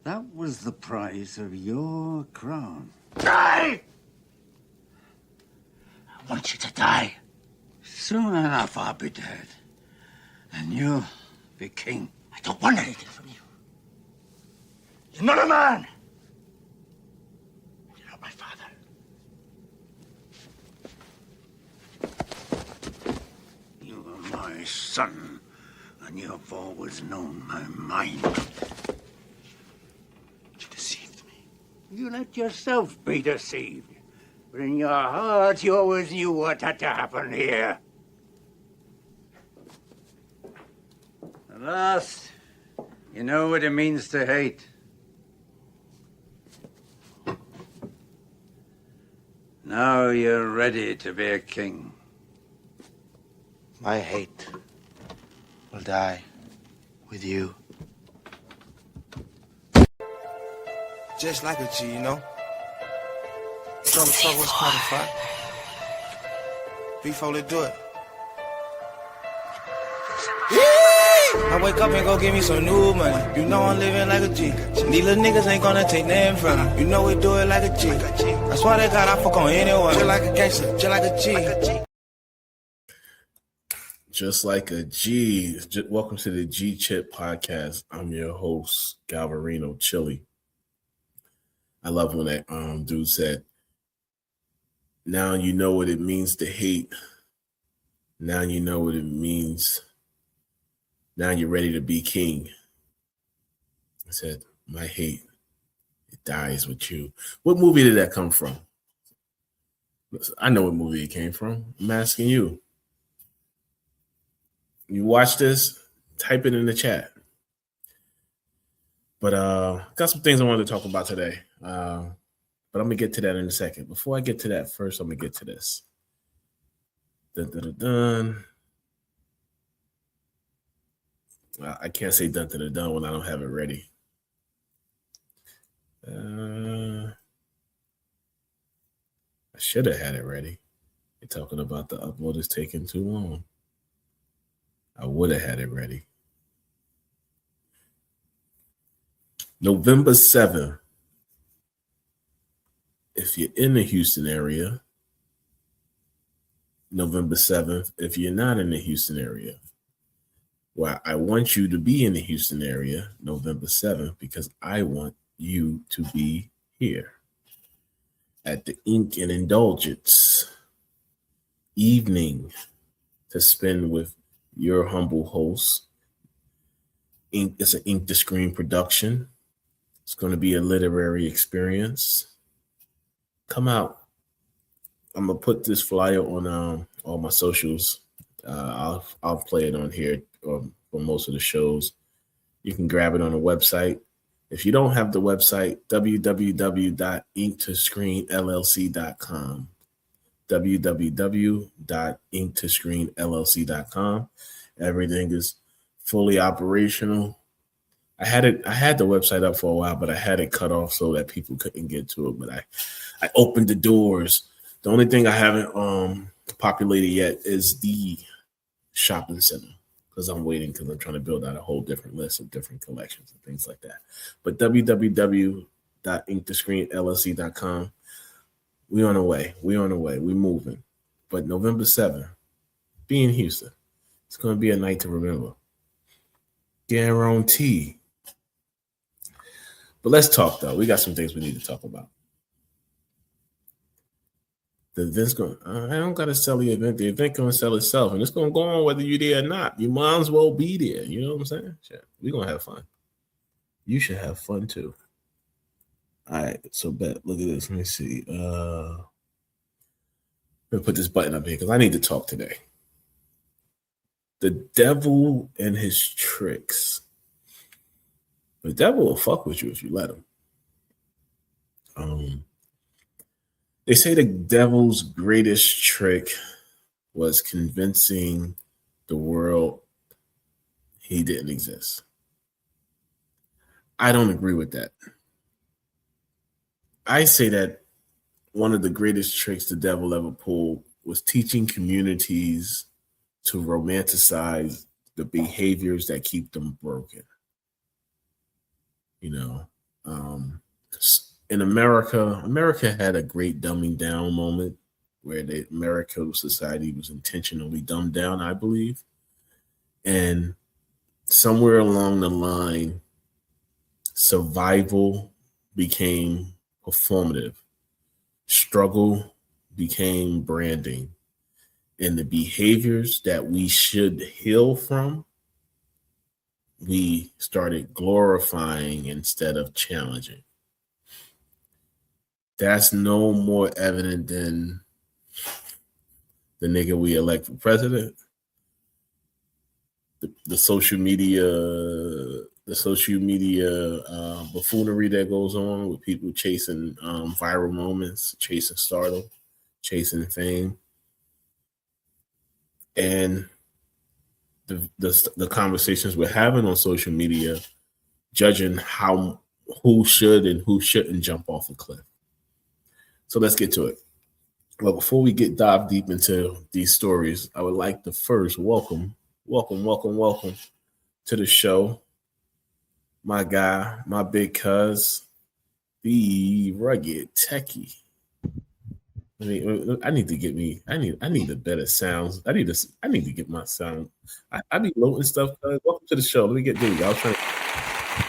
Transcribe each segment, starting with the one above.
That was the price of your crown. Die! I want you to die. Soon enough, I'll be dead. And you'll be king. I don't want anything from you. You're not a man. You're not my father. You are my son, and you've always known my mind. You deceived me. You let yourself be deceived. But in your heart, you always knew what had to happen here. At last, you know what it means to hate. Now you're ready to be a king. My hate will die with you. Just like a G, you know? Trouble, what's qualified? Before they do it. I wake up and go get me some new money. You know I'm living like a G. These little niggas ain't gonna take nothing from me. You know we do it like a G. That's why they got I fuck on anyone. Just like a gangster, just like a G. Just like a G. Welcome to the Chit Podcast. I'm your host, Galvarino Chili. I love when that dude said, now you know what it means to hate. Now you know what it means. Now you're ready to be king. I said, my hate, it dies with you. What movie did that come from? I know what movie it came from. I'm asking you. You watch this, type it in the chat. But got some things I wanted to talk about today. But I'm going to get to that in a second. Before I get to that, first I'm going to get to this. Dun, dun, dun, dun. I can't say dun, dun, dun, dun when I don't have it ready. I should have had it ready. You're talking about the upload is taking too long. I would have had it ready. November 7th. If you're in the Houston area, November 7th. If you're not in the Houston area, well, I want you to be in the Houston area, November 7th, because I want you to be here at the Ink and Indulgence evening to spend with your humble host. It's an Ink to Screen production. It's going to be a literary experience. Come out. I'm going to put this flyer on all my socials. I'll play it on here for most of the shows. You can grab it on the website. If you don't have the website, www.inktoscreenllc.com. www.inktoscreenllc.com. Everything is fully operational. I had the website up for a while, but I had it cut off so that people couldn't get to it. But I opened the doors. The only thing I haven't populated yet is the shopping center, because I'm waiting, because I'm trying to build out a whole different list of different collections and things like that. But www.inktoscreenllc.com. We on the way. We moving. But November 7th, be in Houston. It's going to be a night to remember. Guarantee. But let's talk, though. We got some things we need to talk about. The event's going. I don't got to sell the event. The event going to sell itself, and it's going to go on whether you're there or not. You might as well be there. You know what I'm saying? Shit. We're going to have fun. You should have fun, too. All right, so bet. Look at this. Let me see. Let me put this button up here because I need to talk today. The devil and his tricks. The devil will fuck with you if you let him. They say the devil's greatest trick was convincing the world he didn't exist. I don't agree with that. I say that one of the greatest tricks the devil ever pulled was teaching communities to romanticize the behaviors that keep them broken. You know, In America had a great dumbing down moment where the American society was intentionally dumbed down, I believe. And somewhere along the line, survival became performative, struggle became branding, and the behaviors that we should heal from, we started glorifying instead of challenging. That's no more evident than the nigga we elect for president. The social media buffoonery that goes on with people chasing viral moments, chasing stardom, chasing fame, and the conversations we're having on social media, judging who should and who shouldn't jump off a cliff. So let's get to it. Well, before we dive deep into these stories, I would like to first welcome to the show, my guy, my big cuz, the rugged techie. I need a better sounds. I need to get my sound. I be low and stuff. Welcome to the show. Let me get Diddy. I was trying to.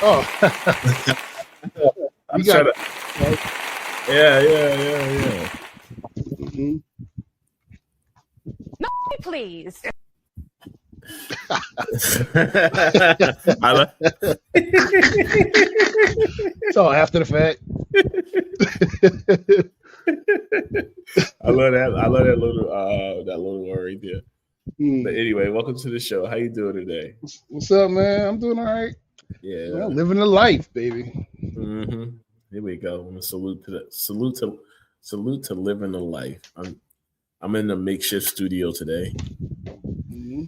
Oh, I'm trying to. Yeah. Mm-hmm. No, please. It's all after the fact. I love that little word right there. But anyway, welcome to the show. How you doing today? What's up, man? I'm doing all right. Yeah, well, living the life, baby. Mm-hmm. Here we go. I'm gonna salute to living the life. I'm in the makeshift studio today. Mm-hmm.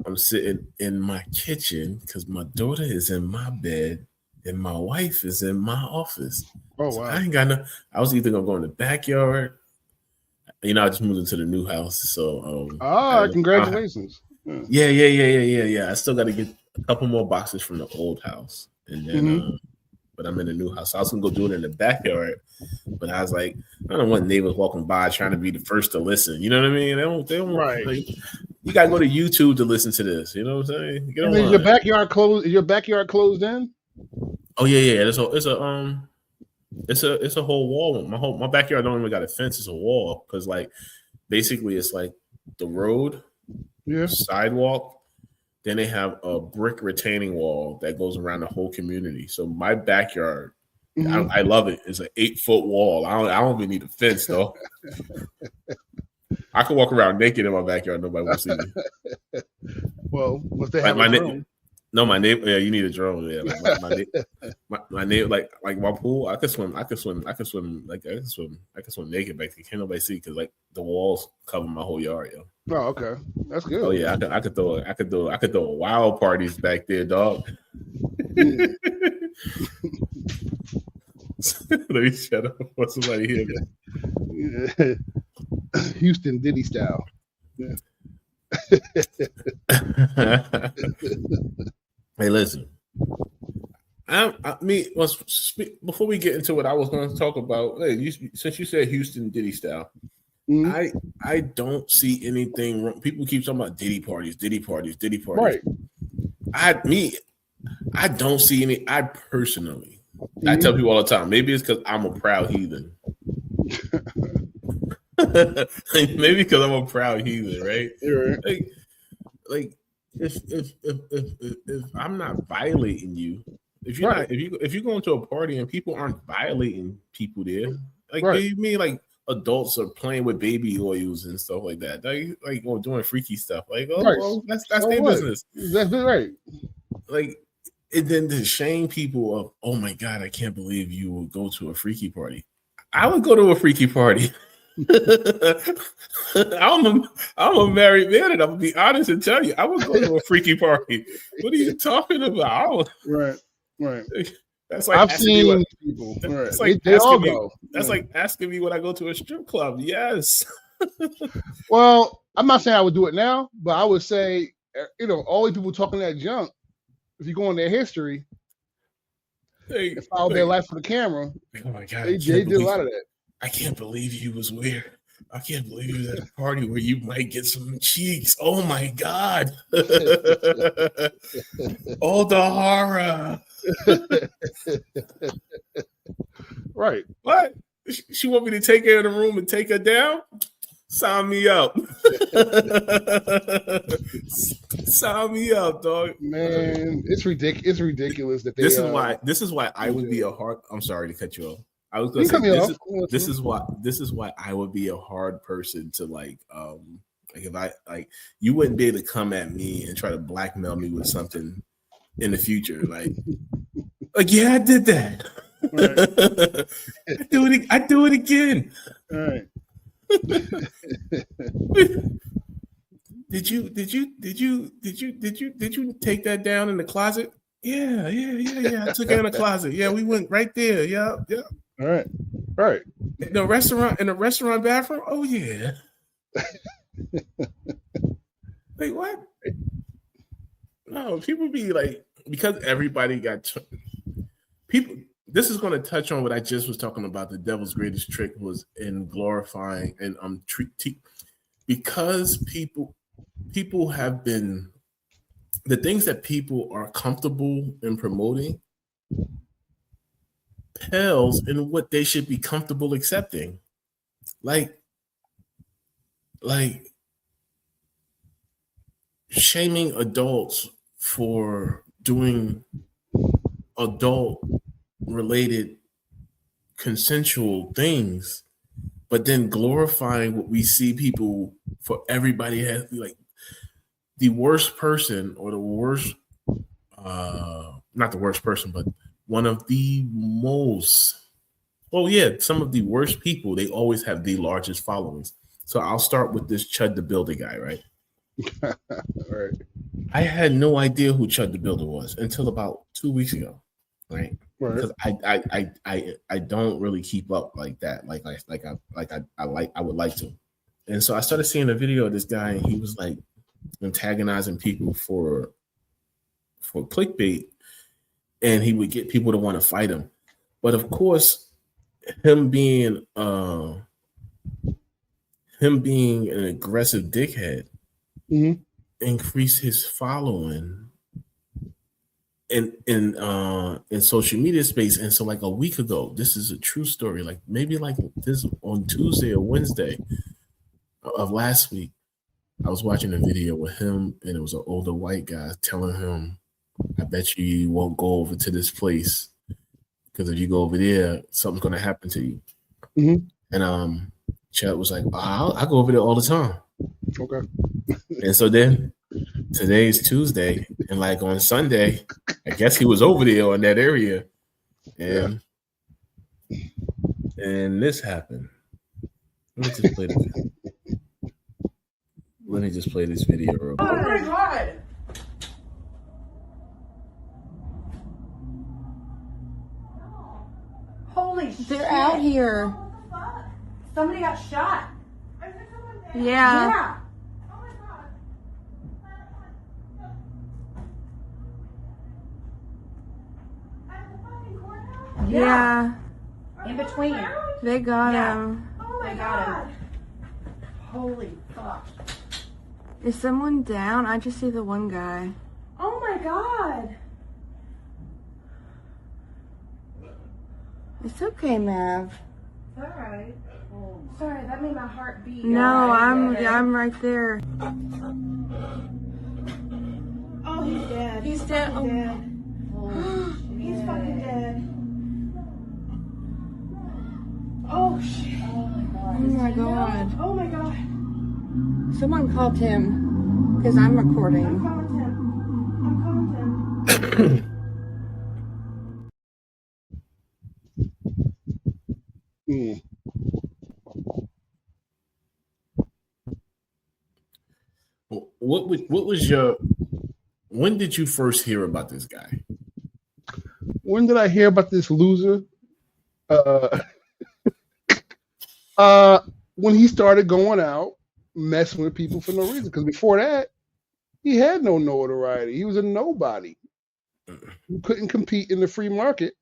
I'm sitting in my kitchen because my daughter is in my bed and my wife is in my office. Oh, so wow. I ain't got no. I was either gonna go in the backyard. I just moved into the new house, so. Congratulations! Yeah. I still got to get a couple more boxes from the old house, and then. But I'm in the new house. So I was gonna go do it in the backyard, but I was like, I don't want neighbors walking by trying to be the first to listen. You know what I mean? They don't. Right. Like, you gotta go to YouTube to listen to this. You know what I'm saying? Is your backyard closed? Is your backyard closed in? Oh yeah. It's a whole wall. My backyard don't even got a fence. It's a wall because like basically it's like the road, sidewalk. Then they have a brick retaining wall that goes around the whole community. So my backyard, I love it. It's an 8-foot wall. I don't even need a fence though. I can walk around naked in my backyard. Nobody will see me. Well, must they have a drone? No, my neighbor. Yeah, you need a drone. Yeah, like my neighbor, like my pool. I could swim naked back there. Can't nobody see because like the walls cover my whole yard, yo. Oh, okay, that's good. Oh yeah, I could throw wild parties back there, dog. Let me shut up before somebody hear me. Houston Diddy style. Yeah. Hey, listen. Before we get into what I was going to talk about, since you said Houston Diddy style, I don't see anything wrong. People keep talking about Diddy parties. Right. I don't see any. I personally, I tell people all the time. Maybe it's because I'm a proud heathen. Maybe because I'm a proud heathen, right? Right. Like if I'm not violating you, if you're going to a party and people aren't violating people there, like you mean like adults are playing with baby oils and stuff like that, like or doing freaky stuff, like well, that's their business. That's right. Like, and then to shame people of, oh my God, I can't believe you would go to a freaky party. I would go to a freaky party. I'm a married man, and I'm gonna be honest and tell you, I would go to a freaky party. What are you talking about? Right. That's like I've seen people. That's right. like they all me, go. That's like asking me when I go to a strip club. Yes. Well, I'm not saying I would do it now, but I would say, all these people talking that junk. If you go in their history, Hey, and filed their life for the camera. oh my God! They did a lot of that. I can't believe you was where. I can't believe you was at a party where you might get some cheeks. Oh my God! Oh, the horror. Right. What? She want me to take her in the room and take her down? Sign me up. Sign me up, dog. Man, it's ridiculous. It's ridiculous that they. This is why I would be a hard. I'm sorry to cut you off. I was going to say this is why I would be a hard person to like if I like you wouldn't be able to come at me and try to blackmail me with something in the future like yeah, I did that. Right. I do it again. All right. Did you take that down in the closet? Yeah. I took it in the closet. Yeah, we went right there. Yeah. All right. In the restaurant bathroom. Oh yeah. Wait, what? No, people be like because everybody got people. This is going to touch on what I just was talking about. The devil's greatest trick was in glorifying and because people have been the things that people are comfortable in promoting pales in what they should be comfortable accepting. Like shaming adults for doing adult related consensual things, but then glorifying what we see people for everybody has like the worst person or the worst not the worst person, but one of the most some of the worst people, they always have the largest followings. So I'll start with this Chud the Builder guy, right? Right. I had no idea who Chud the Builder was until about 2 weeks ago, right? Because I don't really keep up like that, I would like to. And so I started seeing a video of this guy, and he was like antagonizing people for clickbait, and he would get people to want to fight him. But of course, him being an aggressive dickhead increased his following in social media space. And so like a week ago, this is a true story, like maybe like this on Tuesday or Wednesday of last week, I was watching a video with him, and it was an older white guy telling him, I bet you won't go over to this place because if you go over there, something's going to happen to you. And Chad was like, I go over there all the time. Okay. And so then today's Tuesday, and like on Sunday, I guess he was over there in that area, and this happened. Let me just play this video. Real quick. Oh my God! Holy shit! They're out here. Somebody got shot. Yeah. Yeah. Yeah. In between. They got Yeah. him. They got him. Holy fuck. Is someone down? I just see the one guy. Oh my God. It's okay, Mav. Alright. Sorry, that made my heart beat. No, Alright. I'm right there. Oh, he's dead. He's dead. Fucking dead. He's fucking dead. Oh shit. Oh my God. Oh my God. Oh my God. Someone called him because I'm recording. I'm calling him. When did you first hear about this guy? When did I hear about this loser? When he started going out, messing with people for no reason. Because before that, he had no notoriety. He was a nobody who couldn't compete in the free market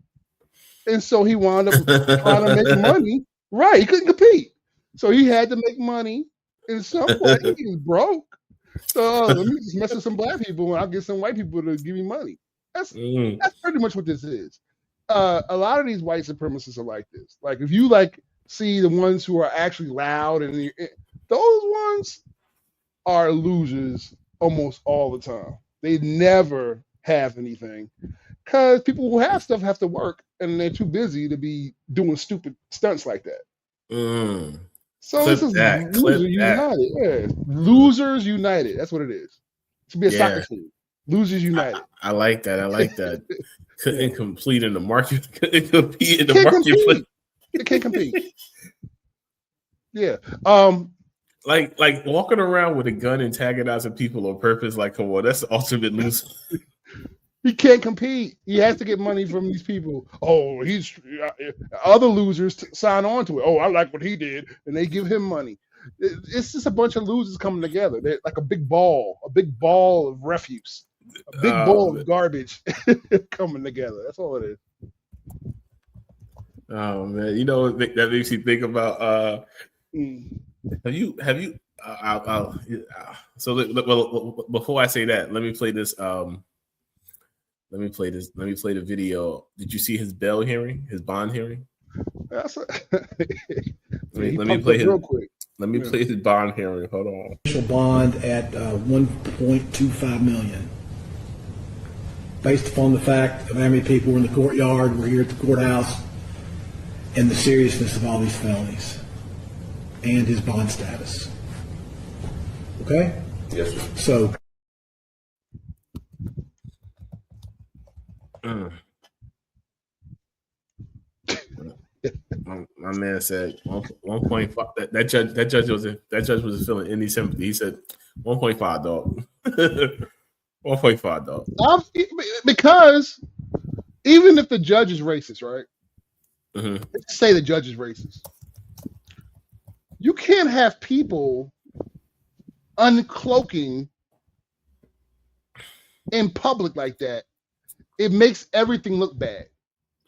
And so he wound up trying to make money. Right. He couldn't compete. So he had to make money in some way. He was broke. So let me just mess with some black people and I'll get some white people to give me money. That's pretty much what this is. A lot of these white supremacists are like this. Like if you like see the ones who are actually loud and those ones are losers almost all the time. They never have anything because people who have stuff have to work and they're too busy to be doing stupid stunts like that. So Clip this is that. Loser United. Yeah. Losers United. That's what it is. It should be a soccer team. Losers United. I like that. Couldn't complete in the market. Couldn't compete in the marketplace. It can't compete. Yeah. Like walking around with a gun antagonizing people on purpose. Like, come on, that's the ultimate loser. He can't compete. He has to get money from these people. Oh, he's other losers sign on to it. Oh, I like what he did, and they give him money. It's just a bunch of losers coming together. They're like a big ball of refuse, a big ball of garbage coming together. That's all it is. Oh man, you know that makes you think about. Have you? So well, before I say that, let me play this. Let me play the video. Did you see his bond hearing? Let me play his real quick. Let me play his bond hearing. Hold on. Initial bond at $1.25 million, based upon the fact of how many people were in the courtyard, were here at the courthouse, and the seriousness of all these felonies, and his bond status. Okay? Yes, sir. So. My man said 1.5. That judge wasn't feeling any sympathy. He said 1.5, dog. 1.5, dog. Because even if the judge is racist, right? Mm-hmm. Let's say the judge is racist. You can't have people uncloaking in public like that. It makes everything look bad.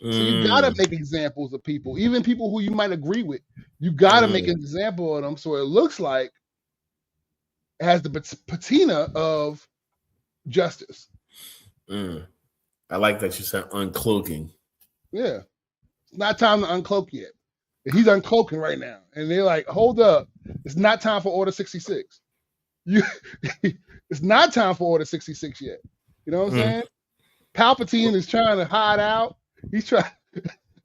So you gotta make examples of people, even people who you might agree with. You gotta make an example of them so it looks like it has the patina of justice. I like that you said uncloaking. Yeah, it's not time to uncloak yet. He's uncloaking right now, and they're like, "Hold up, it's not time for Order 66. It's not time for Order 66 yet." You know what I'm saying? Palpatine is trying to hide out. He's trying,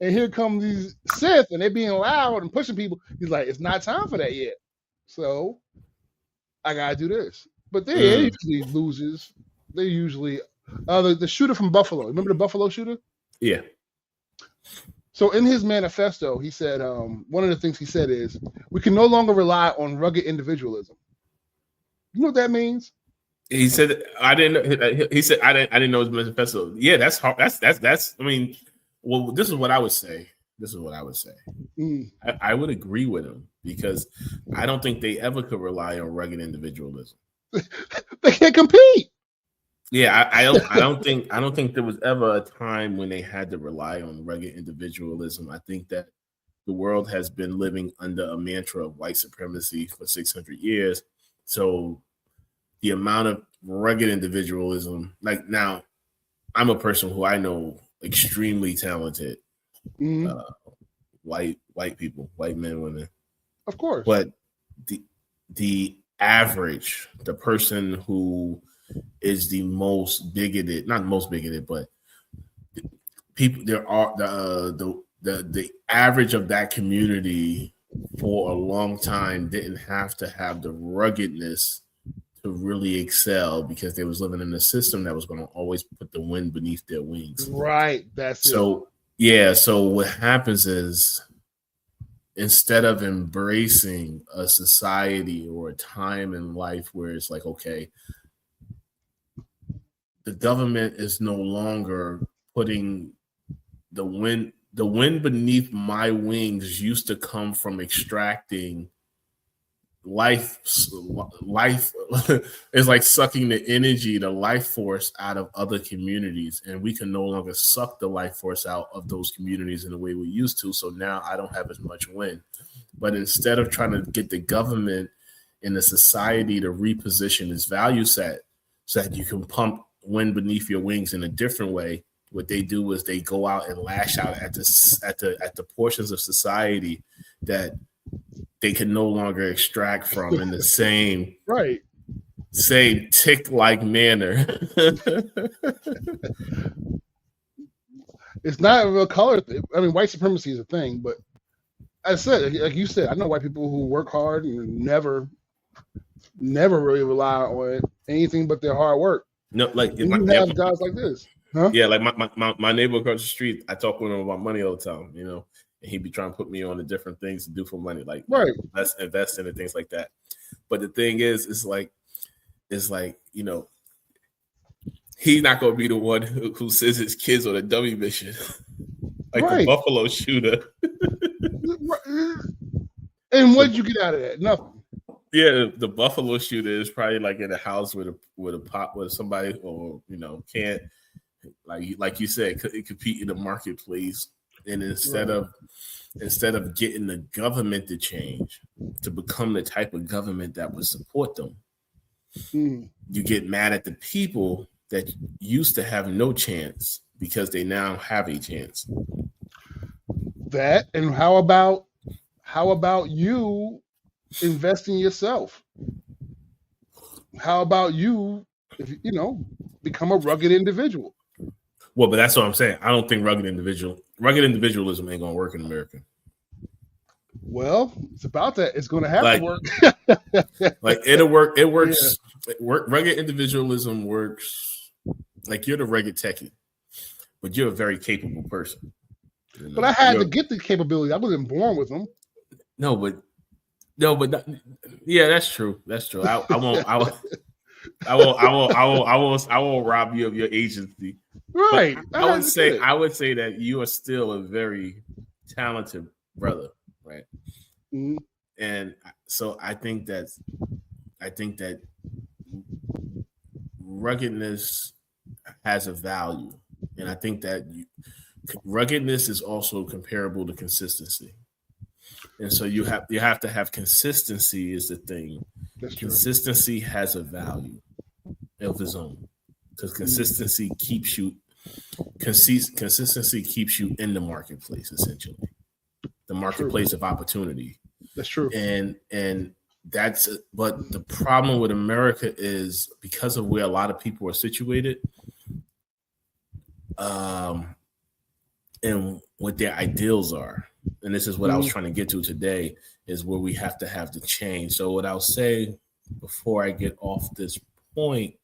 and here come these Sith, and they're being loud and pushing people. He's like, it's not time for that yet. So I gotta do this. But they're usually losers. They're usually the shooter from Buffalo. Remember the Buffalo shooter? Yeah. So in his manifesto, he said one of the things he said is we can no longer rely on rugged individualism. You know what that means? He said, "I didn't." He said, "I didn't know his manifesto." Yeah, that's hard. That's. I mean, well, this is what I would say. I would agree with him because I don't think they ever could rely on rugged individualism. They can't compete. Yeah, I don't think there was ever a time when they had to rely on rugged individualism. I think that the world has been living under a mantra of white supremacy for 600 years. So the amount of rugged individualism, like now, I'm a person who I know extremely talented, white people, white men, women, of course. But the average, the person who is the most bigoted, not most bigoted, but people, there are the average of that community for a long time didn't have to have the ruggedness to really excel because they was living in a system that was going to always put the wind beneath their wings. Right. That's so it. Yeah. So what happens is instead of embracing a society or a time in life where it's like, okay, the government is no longer putting the wind beneath my wings used to come from extracting life is like sucking the energy, the life force out of other communities, and we can no longer suck the life force out of those communities in the way we used to. So now I don't have as much win. But instead of trying to get the government and the society to reposition its value set so that you can pump wind beneath your wings in a different way, what they do is they go out and lash out at the portions of society that they can no longer extract from in the same tick-like manner. It's not a real color thing. I mean, white supremacy is a thing, but I said, like you said, I know white people who work hard and never really rely on anything but their hard work. No, like and you have guys like this, huh? Yeah, like my neighbor across the street, I talk with him about money all the time, you know, and he'd be trying to put me on the different things to do for money, like let's invest in and things like that. But the thing is, it's like, you know, he's not going to be the one who sends his kids on a dummy mission, like the Buffalo shooter. And what did you get out of that? Nothing. Yeah, the Buffalo shooter is probably like in a house with somebody, or you know, can't like you said, compete in the marketplace. And instead of getting the government to change to become the type of government that would support them, you get mad at the people that used to have no chance because they now have a chance. That, and how about you invest in yourself? How about you, if you know, become a rugged individual? Well, but that's what I'm saying. I don't think rugged individualism ain't gonna work in America. Well, it's about that. It's gonna have to work. Like it'll work. It works. Yeah. Rugged individualism works. Like you're the rugged techie, but you're a very capable person. You know? But I had to get the capability. I wasn't born with them. No, but yeah, that's true. That's true. I won't rob you of your agency. Right. I would say that you are still a very talented brother, right? Mm-hmm. And so I think that ruggedness has a value, and I think that ruggedness is also comparable to consistency. And so you have to have consistency is the thing. That's consistency true. Has a value of its own, because consistency keeps you in the marketplace, essentially, the marketplace of opportunity. That's true. And that's, but the problem with America is because of where a lot of people are situated, and what their ideals are. And this is what I was trying to get to today, is where we have to have the change. So what I'll say before I get off this point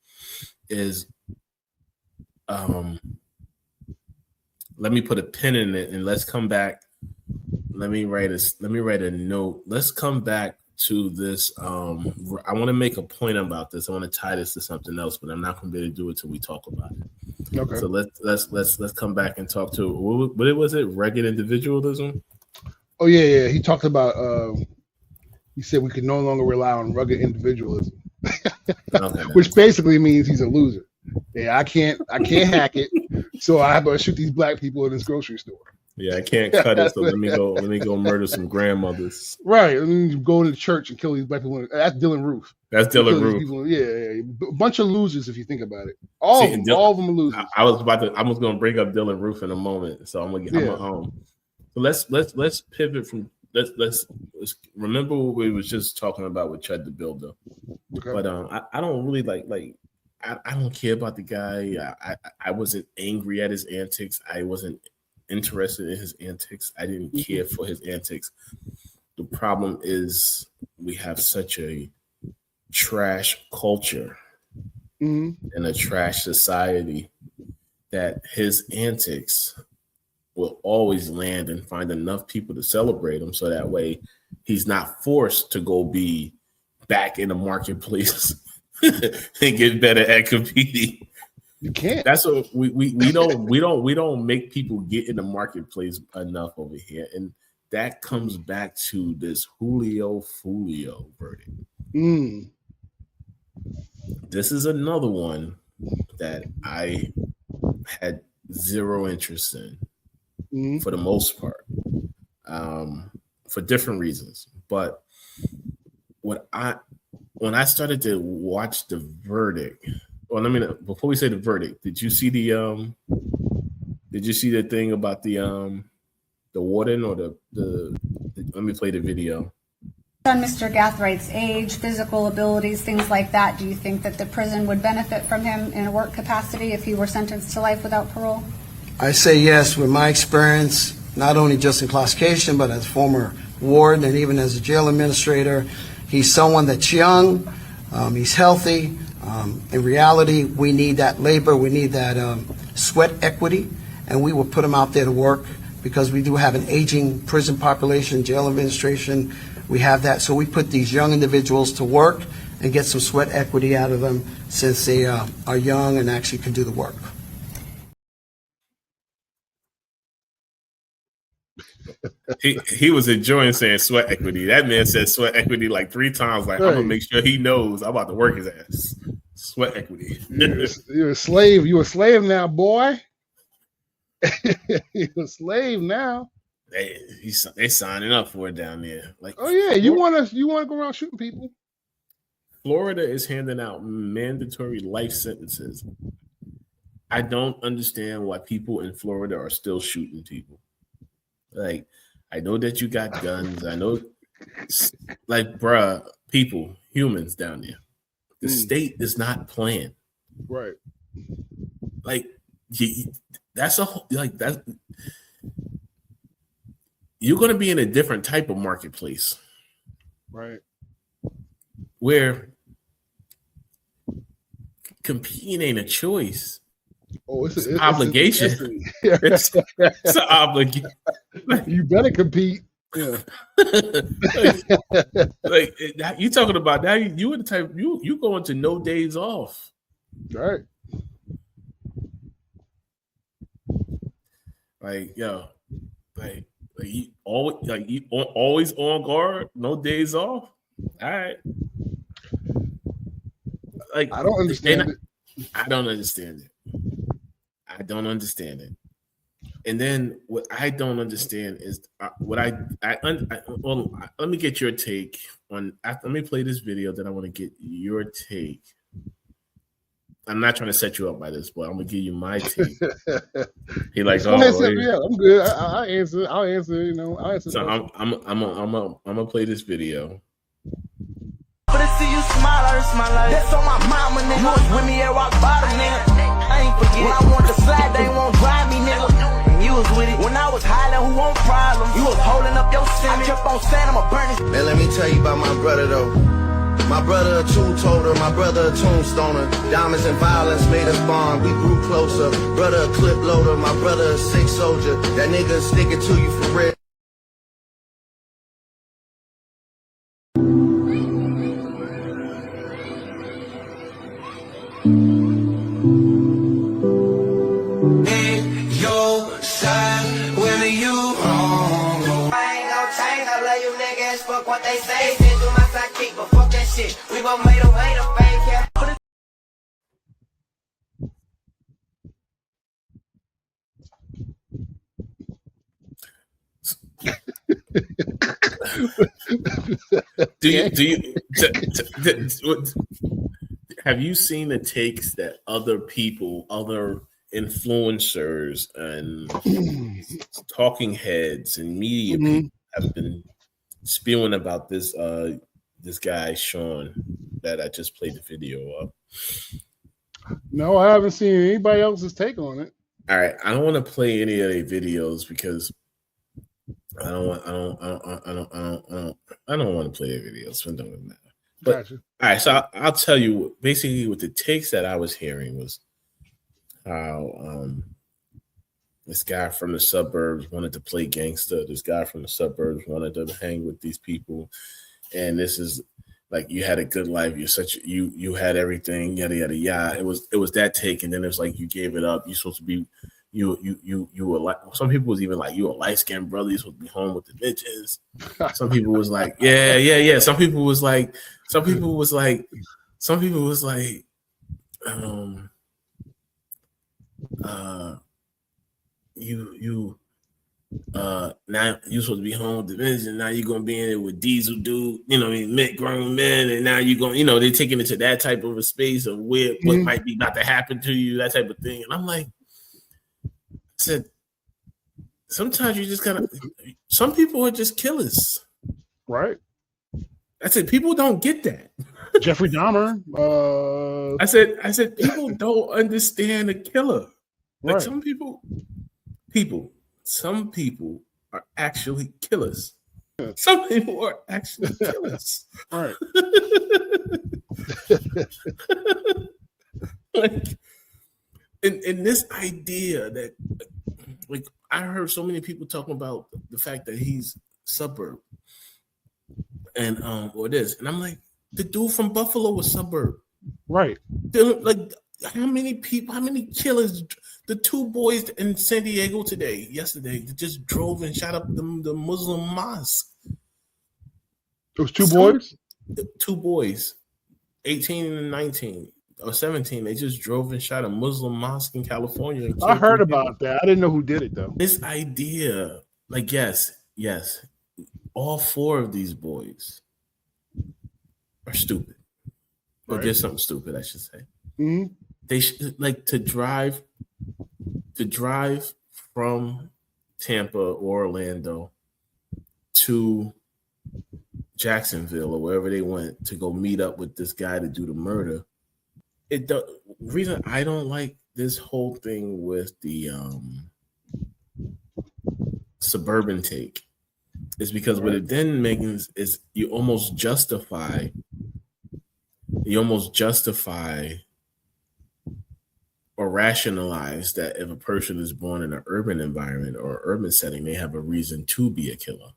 is, let me put a pin in it and let's come back. Let me write a note. Let's come back to this. I want to make a point about this. I want to tie this to something else, but I'm not going to be able to do it till we talk about it. Okay. So let's come back and talk to what was it? Rugged individualism. Oh yeah. He talked about. He said we can no longer rely on rugged individualism, okay, which basically means he's a loser. Yeah, I can't hack it, so I have to shoot these black people in this grocery store. Yeah, I can't cut it, so let me go murder some grandmothers. Right, and you go to the church and kill these black people. That's Dylan Roof. That's Dylan Roof. People, yeah, a bunch of losers if you think about it. All of them are losers. I was going to bring up Dylan Roof in a moment, so I'm so let's pivot from let's remember what we was just talking about with Chud the Builder. Okay. But I don't really like I don't care about the guy. I wasn't angry at his antics. I wasn't interested in his antics. I didn't care for his antics. The problem is we have such a trash culture and a trash society that his antics will always land and find enough people to celebrate him, so that way he's not forced to go be back in the marketplace and get better at competing. You can't. That's what we don't make people get in the marketplace enough over here. And that comes back to this Julio Fulio verdict. This is another one that I had zero interest in for the most part, for different reasons. But when I started to watch the verdict, well, before we say the verdict, did you see the thing about the warden or the let me play the video. On Mr. Gathwright's age, physical abilities, things like that, do you think that the prison would benefit from him in a work capacity if he were sentenced to life without parole? I say yes. With my experience, not only just in classification, but as former warden and even as a jail administrator, he's someone that's young, he's healthy. In reality, we need that labor, we need that sweat equity, and we will put him out there to work because we do have an aging prison population, jail administration. We have that, so we put these young individuals to work and get some sweat equity out of them since they are young and actually can do the work. He was enjoying saying sweat equity. That man said sweat equity like 3 times. Like, I'm gonna make sure he knows I'm about to work his ass. Sweat equity. You're a slave. You're a slave now, boy. You're a slave now. They signing up for it down there. Like, oh yeah, you want to go around shooting people? Florida is handing out mandatory life sentences. I don't understand why people in Florida are still shooting people. Like, I know that you got guns. I know, like, bruh, people, humans down there. The state is not playing. Right. Like, that's that. You're going to be in a different type of marketplace. Right. Where competing ain't a choice. Oh, it's an obligation. It's an obligation. You better compete. Yeah. like you talking about now? You the type you going to no days off. Right. Like, yo, like you always on guard, no days off. All right. Like, I don't understand it. I don't understand it. And then what I don't understand is let me get your take on. Let me play this video. Then I want to get your take. I'm not trying to set you up by this, but I'm gonna give you my take. He like, oh, yeah, I'm good. I'll answer. I'll answer. You know, I'll answer. So I'm gonna play this video. But I see you smile, I smile like that's on my mama, nigga. You was with me at rock bottom, nigga. I ain't forget. When I want to slide, they won't drive me, nigga. And you was with it. When I was high, who want problems? You was holding up your sin. I kept on saying I'ma burn it. Man, let me tell you about my brother, though. My brother, a two-toter, my brother, a tombstoner. Diamonds and violence made us bond, we grew closer. Brother, a clip loader, my brother, a sick soldier. That nigga sticking to you for real. What they say, send to my sidekick, but fuck that shit. We gon' make a way to fake Have you seen the takes that other people, other influencers and talking heads and media people have been spewing about this guy Sean that I just played the video of? No, I haven't seen anybody else's take on it. All right, I don't want to play any of their videos because I don't want to play their videos. So it doesn't matter. But Gotcha. All right, so I'll tell you basically what the takes that I was hearing was how this guy from the suburbs wanted to play gangster. This guy from the suburbs wanted to hang with these people. And this is like, you had a good life. You had everything, yada, yada, yada. It was that take. And then it was like, you gave it up. You're supposed to be you were like, some people was even like, you a light skinned brother, you supposed to be home with the bitches. Some people was like, yeah. Some people was like, now you supposed to be home with the bitches, and now you're gonna be in it with Diesel dude, you know what I mean, grown men, and now you're going, you know, they're taking it to that type of a space of what might be about to happen to you, that type of thing. And I'm like, I said, sometimes you just gotta, some people are just killers. Right. I said, people don't get that. Jeffrey Dahmer. I said, people don't understand a killer. Like right. some people are actually killers. Yeah. Some people are actually killers. Right. Like, in this idea that, like, I heard so many people talking about the fact that he's suburb and or this, and I'm like, the dude from Buffalo was suburb, right? Like, how many killers? The two boys in San Diego yesterday, just drove and shot up the Muslim mosque. Those boys? Two boys, 18 and 19 or 17. They just drove and shot a Muslim mosque in California. I heard about that. I didn't know who did it though. This idea, like, yes, all four of these boys are stupid, or did something stupid, I should say. Mm-hmm. They should, like, to drive from Tampa or Orlando to Jacksonville or wherever they went to go meet up with this guy to do the murder. The reason I don't like this whole thing with the suburban take is because what it then makes is you almost justify or rationalize that if a person is born in an urban environment or urban setting, they have a reason to be a killer.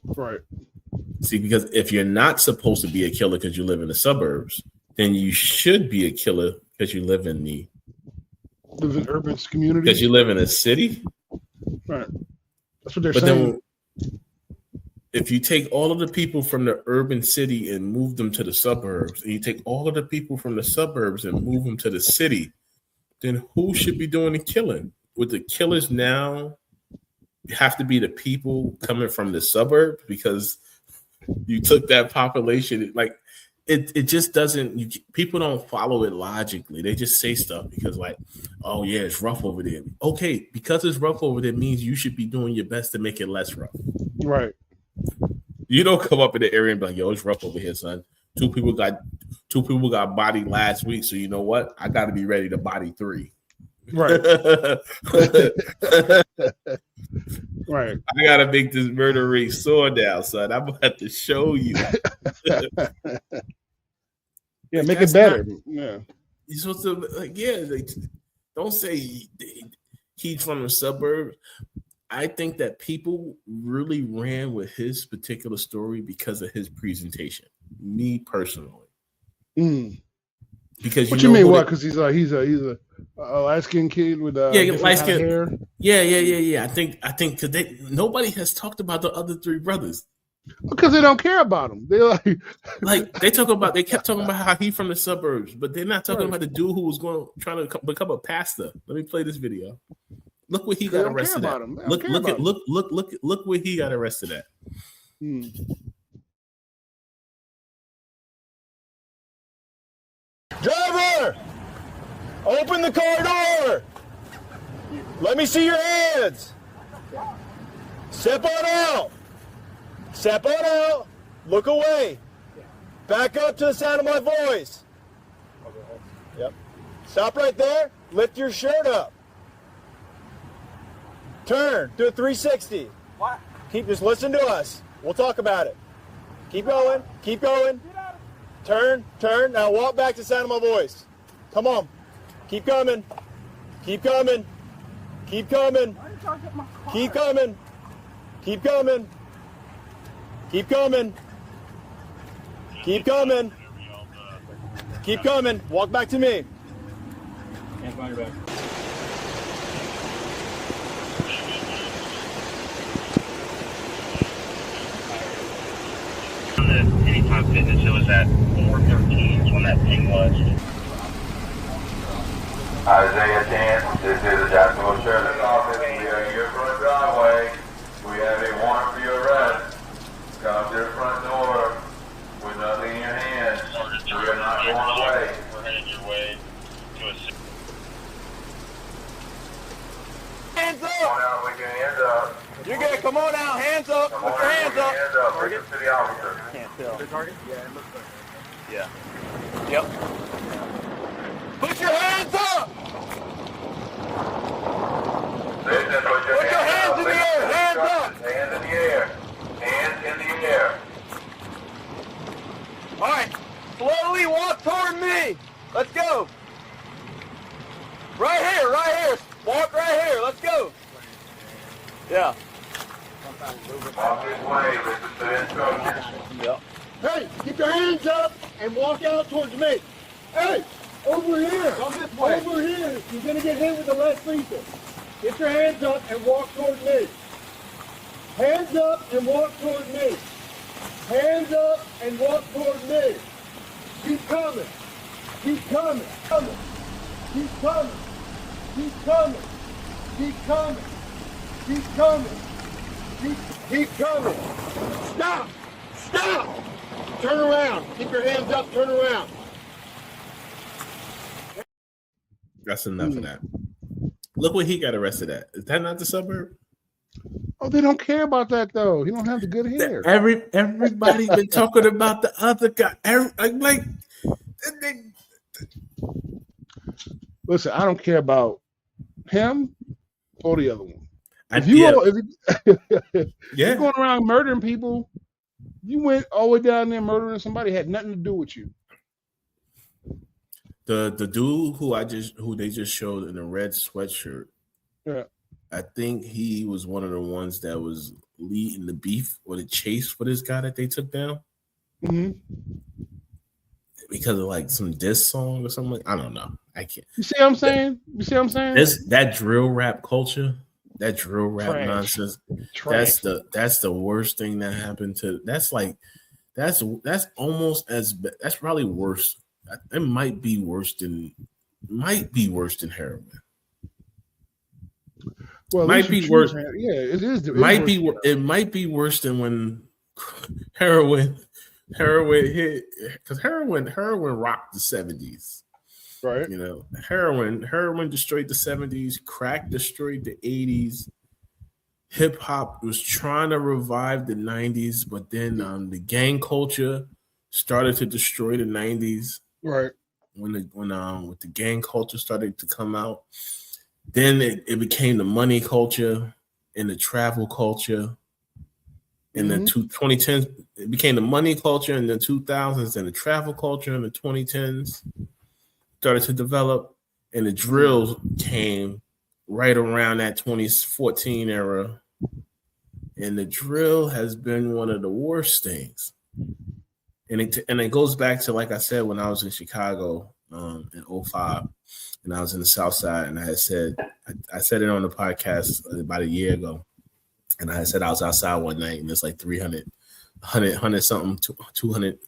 Right. See, because if you're not supposed to be a killer because you live in the suburbs, then you should be a killer because you live in urban communities. Because you live in a city. Right. That's what they're saying. Then, if you take all of the people from the urban city and move them to the suburbs, and you take all of the people from the suburbs and move them to the city, then who should be doing the killing? Would the killers now have to be the people coming from the suburbs because you took that population? Like, it just doesn't. People don't follow it logically. They just say stuff because, like, oh yeah, it's rough over there. Okay, because it's rough over there means you should be doing your best to make it less rough. Right. You don't come up in the area and be like, yo, it's rough over here, son. Two people got bodied last week, so you know what? I got to be ready to body 3. Right. Right. I got to make this murder rate soar down, son. I'm going to have to show you. Yeah, make it better. Yeah. You're supposed to, like, don't say he's from the suburbs. I think that people really ran with his particular story because of his presentation. Me personally. Because what you mean? What? Because he's a light skinned kid with light skin hair. Yeah. I think because nobody has talked about the other 3 brothers. Because they don't care about him. They they kept talking about how he from the suburbs, but they're not talking about the dude who was trying to become a pastor. Let me play this video. Look what he got arrested at. Look where he got arrested at. Driver, open the car door. Let me see your hands. Step on out. Step on out. Look away. Back up to the sound of my voice. Yep. Stop right there. Lift your shirt up. Turn. Do a 360. What? Just listen to us. We'll talk about it. Keep going. Keep going. Turn. Now walk back to the sound of my voice. Come on. Keep coming. Keep coming. Keep coming. Keep coming. Keep coming. Keep coming. Keep coming. Keep coming. Walk back to me. Hands behind your back. My fitness, it was at 413 is when that ping was. Isaiah 10, this is the Jacksonville Sheriff's Office. We are in your front driveway. We have a warrant for your arrest. Come to the front door with nothing in your hands. We are not going away. We're headed your way to a... Hands up! Come on out, we can hands up. You're good. Come on out. Hands up. Come Put on your out, hands we can up. hands up. Target to the officer. Can't tell. The target? Yeah, it looks like it. Yeah. Yep. Put your hands up! Listen, Put your hands in the air. Hands up! Hands in the air. Hands in the air. All right. Slowly walk toward me. Let's go. Right here. Right here. Walk right here. Let's go. Yeah. Walk this way. Listen to the instructions. Yep. Hey, keep your hands up and walk out towards me. Hey, over here. Come this way. Over here. You're going to get hit with the less lethal. Get your hands up and walk toward me. Hands up and walk toward me. Hands up and walk toward me. Keep coming. Keep coming. Coming. Keep coming. Keep coming. Keep coming. Keep coming. Keep coming. Stop. Stop. Turn around. Keep your hands up. Turn around. That's enough of that. Look what he got arrested at. Is that not the suburb? Oh, they don't care about that though. He don't have the good hair. Everybody been talking about the other guy. Listen, I don't care about him or the other one. If yeah. You're going around murdering people, you went all the way down there murdering somebody, had nothing to do with you. The dude who they just showed in a red sweatshirt. Yeah. I think he was one of the ones that was leading the beef or the chase for this guy that they took down. Mm-hmm. Because of like some diss song or something. I don't know. I can't. You see what I'm saying? That drill rap culture, that drill rap Trash. nonsense. Trash. That's the worst thing that happened to. That's almost as. That's probably worse. It might be worse than heroin. Well, might be worse. Yeah, it is. It might be worse than when heroin hit, because heroin rocked the 70s. Right. You know, heroin destroyed the 70s, crack destroyed the 80s. Hip hop was trying to revive the 90s, but then the gang culture started to destroy the 90s. Right. When the gang culture started to come out, then it became the money culture and the travel culture. In the 2010s, it became the money culture in the 2000s, and the travel culture in the 2010s started to develop, and the drills came right around that 2014 era. And the drill has been one of the worst things. And it goes back to, like I said, when I was in Chicago in 2005, and I was in the South Side, and I said it on the podcast about a year ago, and I said I was outside one night, and there's like 300 something, 200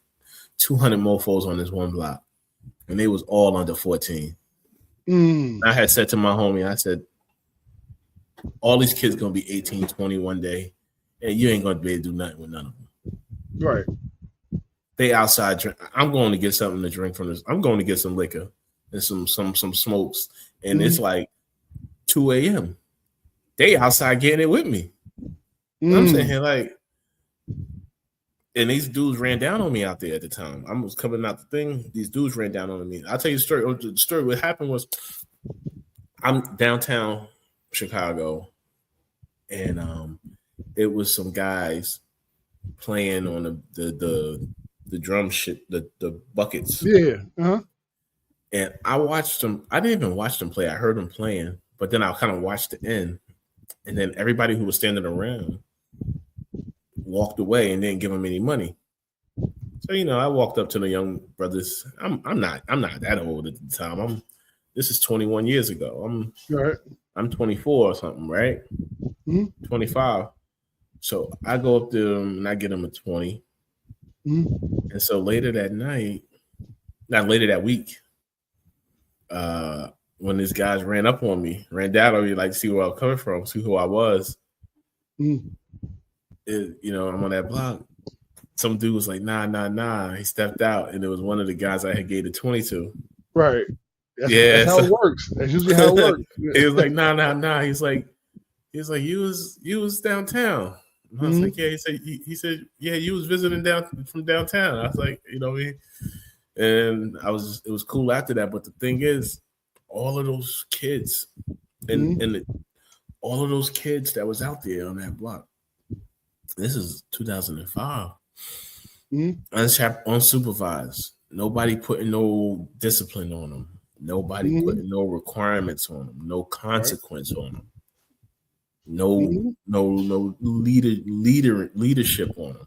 mofos on this one block, and they was all under 14. I had said to my homie, I said, all these kids gonna be 18, 20 one day, and you ain't gonna be able to do nothing with none of them. Right. They outside drink. I'm going to get something to drink from this. I'm going to get some liquor and some smokes. And it's like 2 a.m. They outside getting it with me. I'm sitting here like, and these dudes ran down on me out there at the time. I was coming out the thing. These dudes ran down on me. I'll tell you the story. The story what happened was I'm downtown Chicago, and it was some guys playing on the drum shit, the buckets. Yeah. Uh-huh. And I watched them. I didn't even watch them play. I heard them playing, but then I kind of watched the end. And then everybody who was standing around walked away and didn't give them any money. So, I walked up to the young brothers. I'm not that old at the time. This is 21 years ago. I'm 24 or something, right? 25. So I go up to them and I get them a 20. Mm-hmm. And so later that week, when these guys ran down on me, like see where I was coming from, see who I was. Mm-hmm. I'm on that block. Some dude was like, nah. He stepped out, and it was one of the guys I had gave the 20 to. Right. That's how it works. That's usually how it works. He was like, nah. He's like, you was downtown. And I was like, yeah. He said, yeah, you was visiting from downtown. I was like, you know what I mean? And it was cool after that. But the thing is, all of those kids and all of those kids that was out there on that block. This is 2005. Unsupervised. Nobody putting no discipline on them. Nobody putting no requirements on them. No consequence on them. No leadership on them.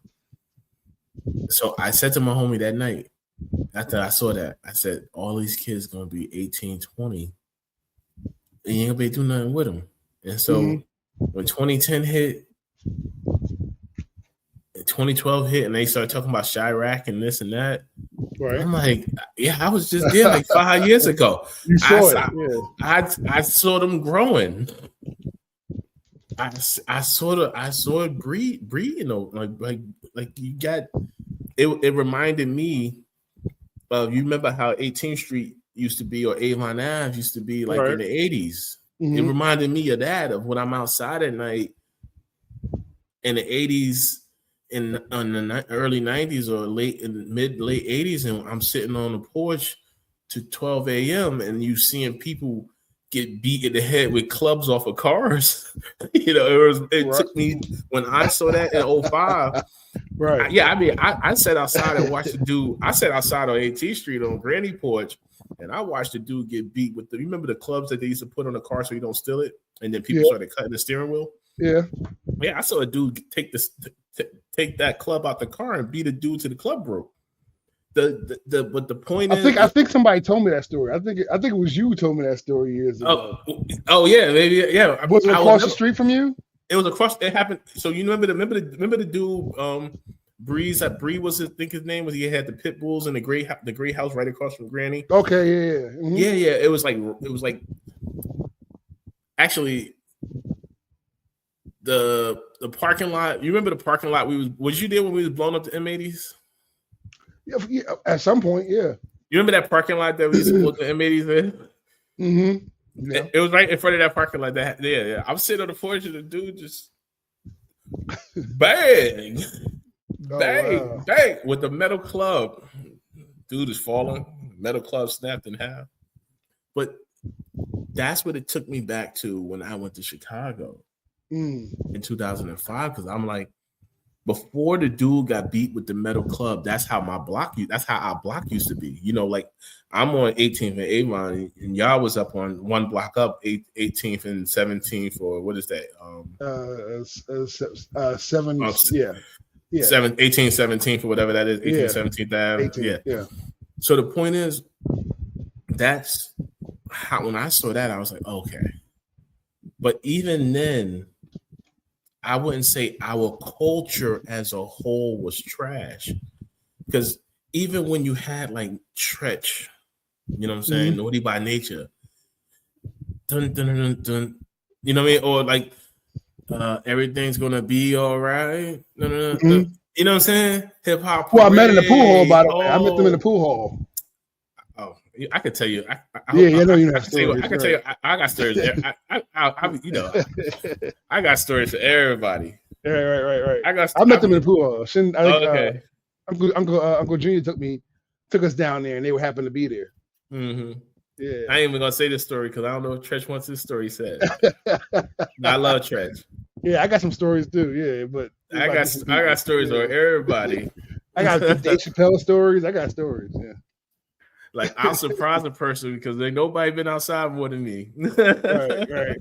So I said to my homie that night, after I saw that, I said, all these kids gonna be 18, 20, and you ain't gonna be doing nothing with them. And so when 2010 hit, 2012 hit, and they started talking about Chirac and this and that. Right. I'm like, yeah, I was just there like 5 years ago. You saw it. I saw them growing. I saw it breed, like you got it. It reminded me of, you remember how 18th Street used to be, or Avon Ave used to be, like in the 80s. It reminded me of that, of when I'm outside at night in the 80s, in the early 90s or late 80s, and I'm sitting on the porch to 12 a.m. and you seeing people get beat in the head with clubs off of cars. It took me, when I saw that in 05. Right. I sat outside and watched the dude. I sat outside on 18th Street on Granny porch, and I watched the dude get beat with you remember the clubs that they used to put on the car so you don't steal it? And then people started cutting the steering wheel. Yeah. I saw a dude take that club out the car and beat a dude to the club broke. But the point is, I think somebody told me that story. I think it was you who told me that story years ago. Oh yeah, maybe yeah. Was it across the street from you? It was across. It happened. So you remember the dude Breeze? Bree was his name was. He had the pit bulls in the gray house right across from Granny. Okay, yeah. Mm-hmm. Yeah. It was like actually the parking lot. You remember the parking lot? Was you there when we was blowing up the M80s? Yeah, at some point, yeah. You remember that parking lot that we used to blow the M80s in? Mm-hmm. Yeah. It was right in front of that parking lot. Yeah. I'm sitting on the porch and the dude just bang, bang with the metal club. Dude is falling. Metal club snapped in half. But that's what it took me back to when I went to Chicago in 2005, because I'm like, before the dude got beat with the metal club, that's how our block used to be. Like I'm on 18th and Avon, and y'all was up on one block up, 18th and 17th, or what is that? 18th, 17th, or whatever that is, 18th, 17th. Yeah. So the point is, that's how, when I saw that, I was like, okay. But even then, I wouldn't say our culture as a whole was trash, because even when you had like Tretch, you know what I'm saying, Naughty by Nature, dun, dun, dun, dun, you know what I mean, or like everything's gonna be all right, dun, dun, dun, dun. You know what I'm saying, hip hop. Well, I met in the pool hall, by the way. I met them in the pool hall. Oh, I could tell you. I know you know stories. I can tell you. I got stories. I got stories for everybody. Right. I met them in the pool hall. Okay. Uncle Junior took us down there, and they would happen to be there. Mm-hmm. Yeah. I ain't even gonna say this story because I don't know if Tretch wants his story said. I love Tretch. Yeah, I got some stories too. Yeah, but I got stories on everybody. I got Dave Chappelle stories. I got stories. Yeah. Like, I'll surprise a person because ain't nobody been outside more than me. Right.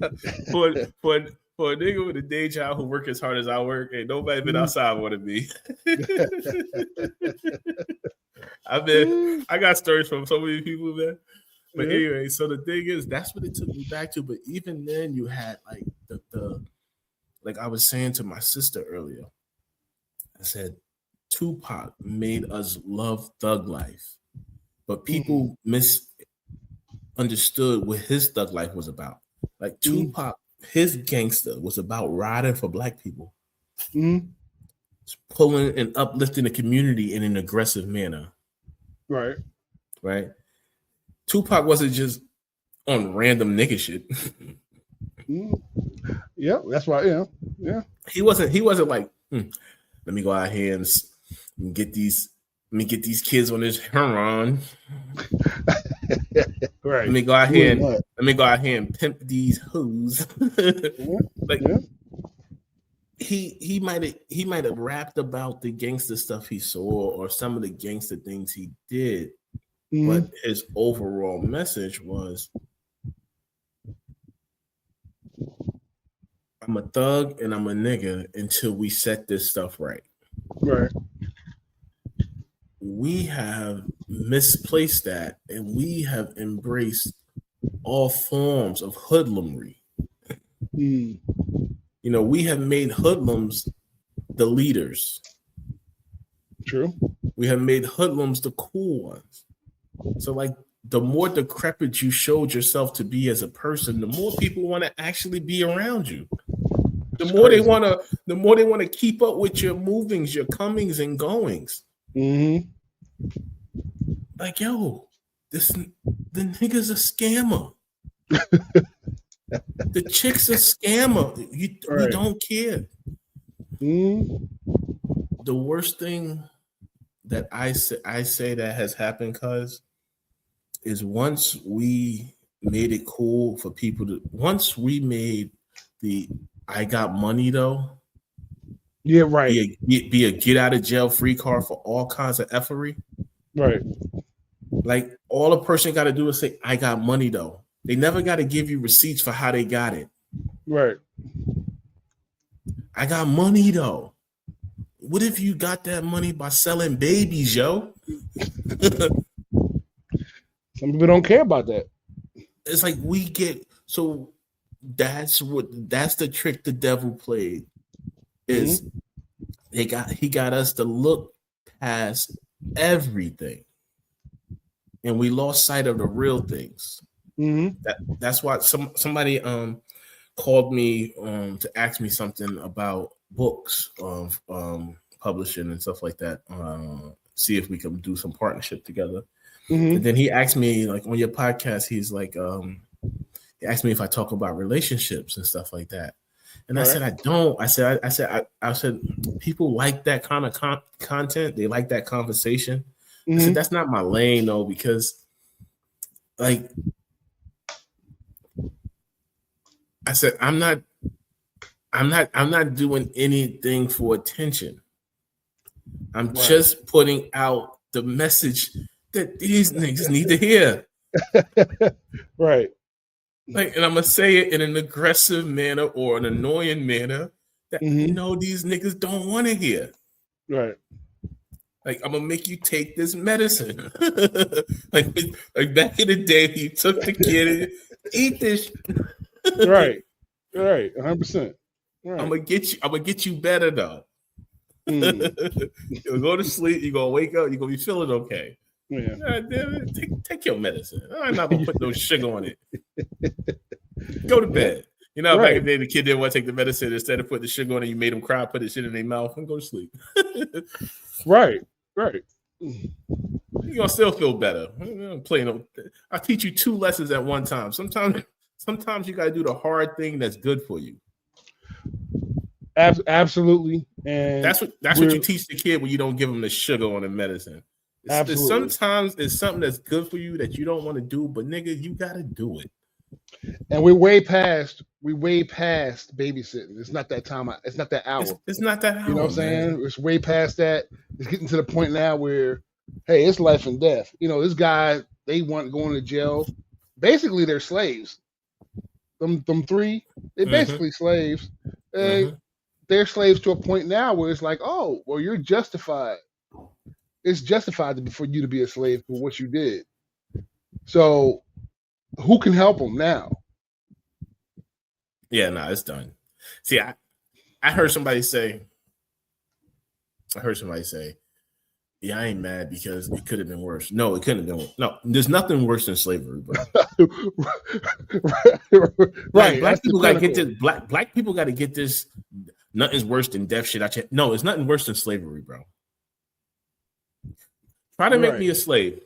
For a nigga with a day job who work as hard as I work, ain't nobody been outside more than me. I got stories from so many people, man. But anyway, so the thing is, that's what it took me back to. But even then, you had like the like I was saying to my sister earlier. I said, Tupac made us love thug life, but people misunderstood what his thug life was about. Like Tupac, his gangster was about riding for black people, pulling and uplifting the community in an aggressive manner. Right. Right. Tupac wasn't just on random nigga shit. Yeah, that's why. Yeah. He wasn't like, let me go out here and get these kids on this heroin. Right. Let me go out here and pimp these hoes. He might have rapped about the gangster stuff he saw or some of the gangster things he did, but his overall message was, I'm a thug and I'm a nigga until we set this stuff right. Right. We have misplaced that, and we have embraced all forms of hoodlumry. We have made hoodlums the leaders. True. We have made hoodlums the cool ones. So, like, the more decrepit you showed yourself to be as a person, the more people want to actually be around you. The more they want to keep up with your movings, your comings and goings. Like, yo, the nigga's a scammer. The chick's a scammer. We don't care. The worst thing that I say that has happened, cuz, is once we made it cool for people to, once we made the I got money though. Yeah, right. Be a get out of jail free card for all kinds of effery. Right. Like, all a person got to do is say, I got money though. They never got to give you receipts for how they got it. Right. I got money though. What if you got that money by selling babies, yo? Some people don't care about that. It's like that's the trick the devil played. Is he got us to look past everything, and we lost sight of the real things. That's why somebody called me to ask me something about books of publishing and stuff like that. See if we can do some partnership together. And then he asked me, like, on your podcast, he's like, he asked me if I talk about relationships and stuff like that. And I said, I don't. I said, people like that kind of content. They like that conversation. I said, that's not my lane though, because, like, I said, I'm not doing anything for attention. I'm just putting out the message that these niggas need to hear. Right. Like, and I'm gonna say it in an aggressive manner or an annoying manner that these niggas don't want to hear. Right. Like, I'm gonna make you take this medicine. like back in the day, you took the kid and eat this. Right. 100%. Right. I'm gonna get you better though. You'll go to sleep. You're gonna wake up. You're gonna be feeling okay. Yeah. God damn it. Take your medicine. I'm not gonna put no sugar on it. Go to bed. You know, back in the day, the kid didn't want to take the medicine. Instead of putting the sugar on it, you made them cry, put the shit in their mouth, and go to sleep. Right. You're gonna still feel better. I'll teach you 2 lessons at one time. Sometimes you gotta do the hard thing that's good for you. Absolutely. And that's what you teach the kid when you don't give them the sugar on the medicine. Sometimes it's something that's good for you that you don't want to do, but nigga, you gotta do it. And we're way past babysitting. It's not that time. It's not that hour. It's not that hour. You know what I'm saying? It's way past that. It's getting to the point now where, hey, it's life and death. You know, this guy, they want going to jail. Basically, they're slaves. Them 3, they're basically slaves. They're slaves to a point now where it's like, oh, well, you're justified. It's justified for you to be a slave for what you did. So, who can help them now? Yeah, no, it's done. See, I heard somebody say, Yeah, I ain't mad because it could have been worse. No, it couldn't have been worse. No, there's nothing worse than slavery, bro. Right. Black people gotta get this. Black people gotta get this. Nothing's worse than death shit. No, it's nothing worse than slavery, bro. Try to make me a slave.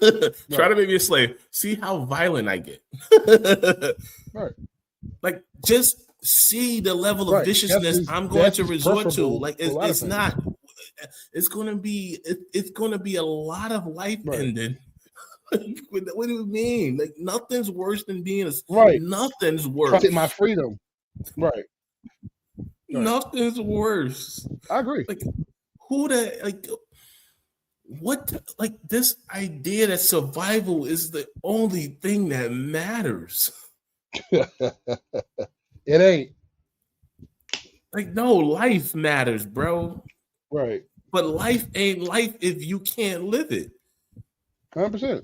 Try to make me a slave. See how violent I get. Right. Like, just see the level of viciousness I'm going to resort to. Like, it's not. It's gonna be a lot of life ending. What do you mean? Like, nothing's worse than being nothing's worse. Trying to take my freedom. Right. Nothing's worse. I agree. Like, what this idea that survival is the only thing that matters. It ain't. Like, no, life matters, bro. Right. But life ain't life if you can't live it. 100%.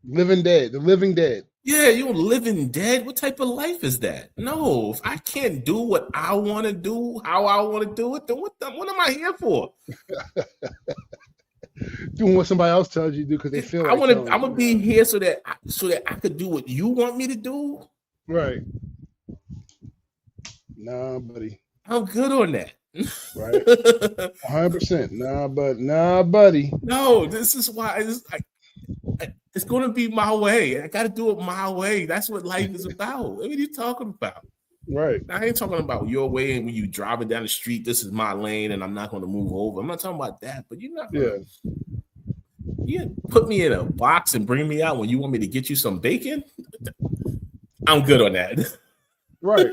Living dead. The living dead. Yeah, you're living dead. What type of life is that? No, if I can't do what I want to do, how I want to do it, then what am I here for? Doing what somebody else tells you to do because they feel like I'm gonna be here so that I could do what you want me to do. Right. Nah, buddy. I'm good on that. Right. 100%. Nah, buddy. No, this is why it's going to be my way. I got to do it my way. That's what life is about. What are you talking about? Right. I ain't talking about your way and when you driving down the street, this is my lane and I'm not going to move over. I'm not talking about that, but you're not going you put me in a box and bring me out when you want me to get you some bacon. I'm good on that. Right.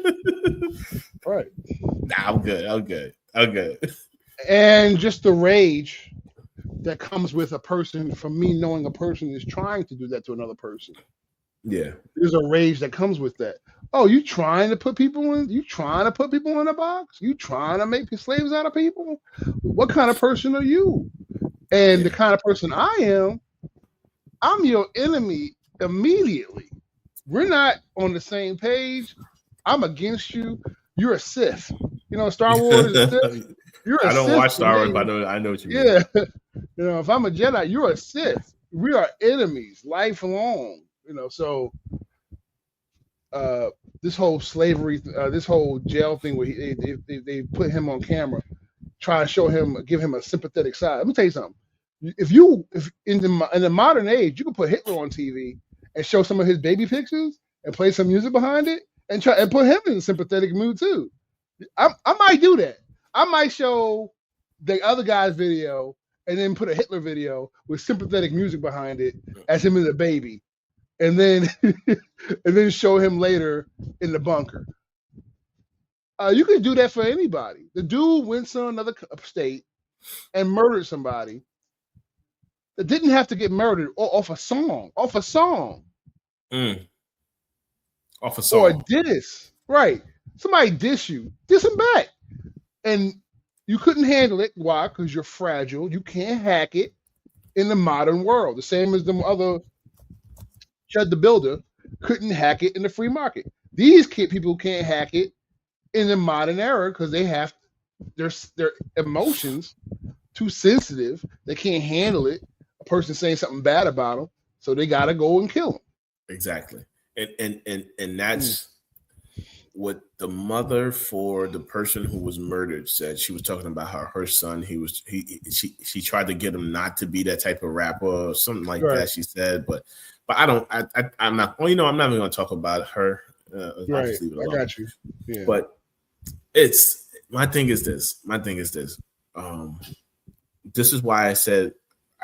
Right. Nah, I'm good. And just the rage that comes with a person, from me knowing a person is trying to do that to another person. Yeah. There's a rage that comes with that. Oh, you trying to put people in a box? You trying to make slaves out of people? What kind of person are you? And the kind of person I am, I'm your enemy immediately. We're not on the same page. I'm against you. You're a Sith. You know, Star Wars is a Sith. You're a I don't Sith watch Star Wars, me. but I know what you mean. Yeah. You know, if I'm a Jedi, you're a Sith. We are enemies, lifelong. You know, so this whole slavery, this whole jail thing where they put him on camera, try to give him a sympathetic side. Let me tell you something. If in the modern age, you can put Hitler on TV and show some of his baby pictures and play some music behind it and try and put him in a sympathetic mood too. I might do that. I might show the other guy's video and then put a Hitler video with sympathetic music behind it as him as a baby, and then show him later in the bunker. You can do that for anybody. The dude went to another state and murdered somebody that didn't have to get murdered off a song. Off a song. Or a diss. Right. Somebody diss you. Diss him back. And you couldn't handle it. Why? Because you're fragile. You can't hack it in the modern world. The same as the other Chud the Builder couldn't hack it in the free market. These people can't hack it in the modern era because they have their emotions too sensitive. They can't handle it. A person saying something bad about them, so they gotta go and kill them. Exactly. And that's what the mother for the person who was murdered said. She was talking about how her son, she tried to get him not to be that type of rapper or something like that. She said, but I'm not. Well, I'm not even going to talk about her. Right. I got you. Yeah. But my thing is this. This is why I said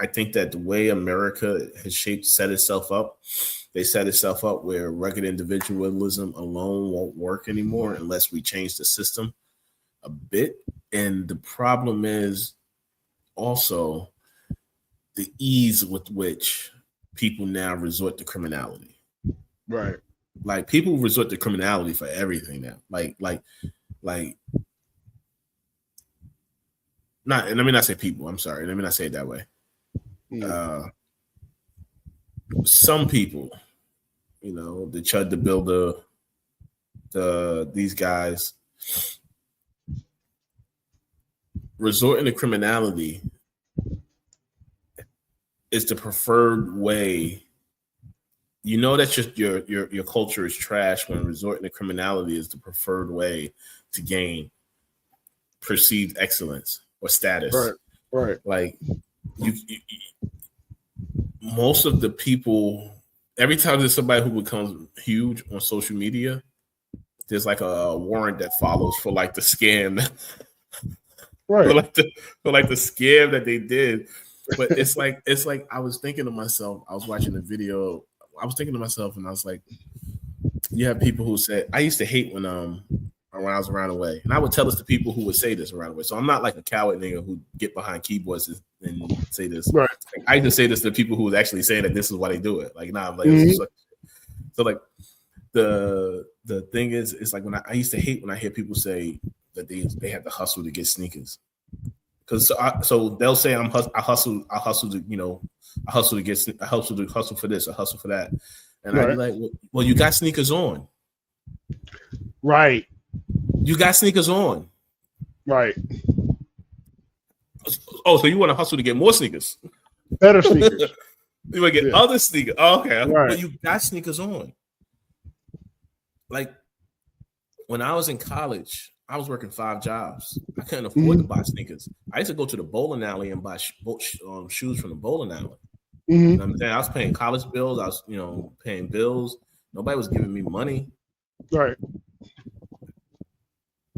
I think that the way America has set itself up, they set itself up where rugged individualism alone won't work anymore unless we change the system a bit. And the problem is also the ease with which people now resort to criminality. Right. Like, people resort to criminality for everything now. Not, and let me not say people. I'm sorry. Let me not say it that way. Some people, the Chud the Builder, these guys, resorting to criminality is the preferred way. You know that your culture is trash when resorting to criminality is the preferred way to gain perceived excellence or status. Right. Like you most of the people, every time there's somebody who becomes huge on social media, there's like a warrant that follows for like the scam, right? for like the scam that they did. But it's like I was thinking to myself, I was watching the video, I was thinking to myself, and I was like, you have people who said, I used to hate when I was around the way, and I would tell this to people who would say this around the way. So I'm not like a coward nigga who get behind keyboards and say this. Right. Like, I just say this to people who was actually saying that this is why they do it. Like, nah, I'm like, so like the thing is, it's like when I used to hate when I hear people say that they have to hustle to get sneakers. Because so they'll say I hustle to hustle for this, I hustle for that, and I'd be like, well, you got sneakers on, right? You got sneakers on, right? Oh, so you want to hustle to get more sneakers, better sneakers? You want to get other sneakers? Oh, okay, right. But you got sneakers on. Like when I was in college, I was working 5 jobs. I couldn't afford to buy sneakers. I used to go to the bowling alley and buy shoes from the bowling alley. You know what I'm saying? I was paying college bills. I was, paying bills. Nobody was giving me money. Right.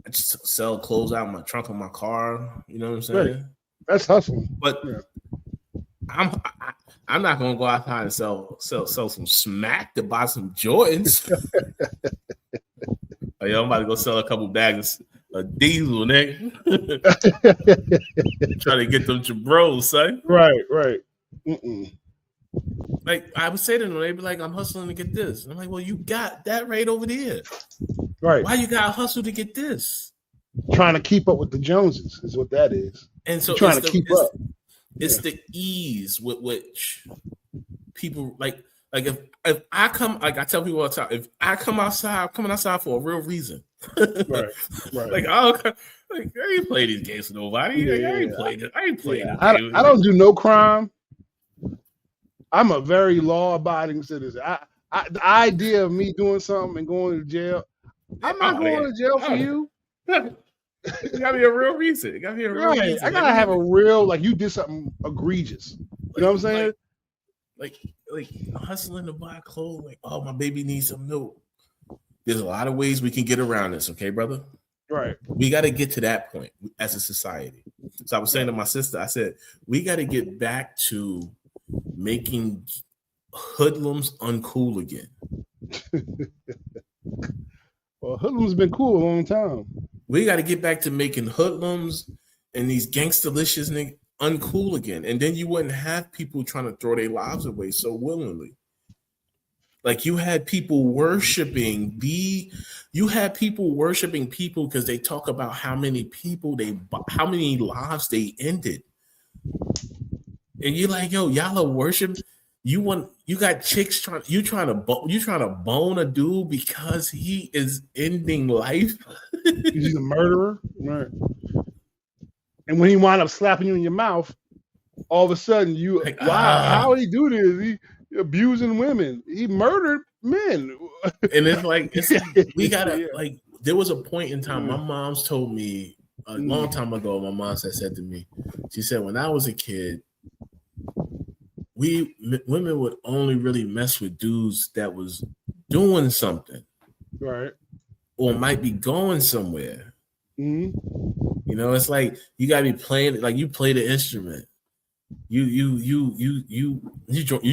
I just sell clothes out of my trunk of my car. You know what I'm saying? Right. That's hustling. But I'm not gonna go outside and sell some smack to buy some Jordans. Like, I'm about to go sell a couple bags of diesel, nigga. Try to get them jabros, son. Right. Like, I would say to them, they'd be like, I'm hustling to get this. And I'm like, well, you got that right over there. Right. Why you got to hustle to get this? Trying to keep up with the Joneses is what that is. And so trying to keep up. It's the ease with which people like if I come, like I tell people all the time, if I come outside, I'm coming outside for a real reason. Right. Like, I ain't play these games with nobody. Like, I ain't playing it. I ain't playing it. I don't do no crime. I'm a very law-abiding citizen. The idea of me doing something and going to jail, I'm not going to jail for you. It gotta be a real reason. It gotta be a real reason. I gotta have a real, like, you did something egregious. You know what I'm saying? Like hustling to buy clothes. Like, oh, my baby needs some milk. There's a lot of ways we can get around this, okay, brother? Right. We got to get to that point as a society. So I was saying to my sister, I said, we got to get back to making hoodlums uncool again. Well, hoodlums been cool a long time. We got to get back to making hoodlums and these gangsterlicious niggas uncool again. And then you wouldn't have people trying to throw their lives away so willingly. Like, you had people worshiping people because they talk about how many lives they ended. And you're like, yo, y'all are worship. You got chicks trying to bone a dude because he is ending life. He's a murderer, right? And when he wind up slapping you in your mouth, all of a sudden how did he do this? He abusing women. He murdered men. And it's like we gotta like. There was a point in time. My mom's told me a long time ago. My mom said to me, she said, when I was a kid, women would only really mess with dudes that was doing something, right, or might be going somewhere. You know, it's like you gotta be playing, like you play the instrument. You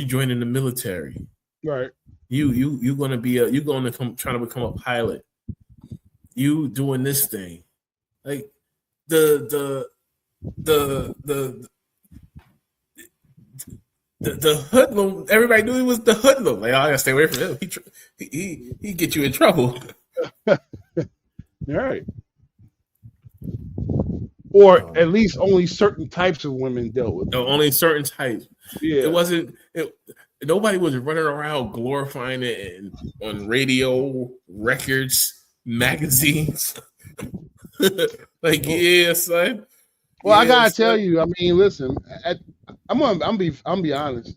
join in the military, right? You're gonna be trying to become a pilot. You doing this thing, like the hoodlum. Everybody knew he was the hoodlum. Like, I gotta stay away from him. He get you in trouble. Right. Or at least only certain types of women dealt with. No, only certain types. Yeah. It wasn't. Nobody was running around glorifying it on radio, records, magazines. Like, yeah, son. Well, I gotta tell you. I mean, listen. I'm be honest.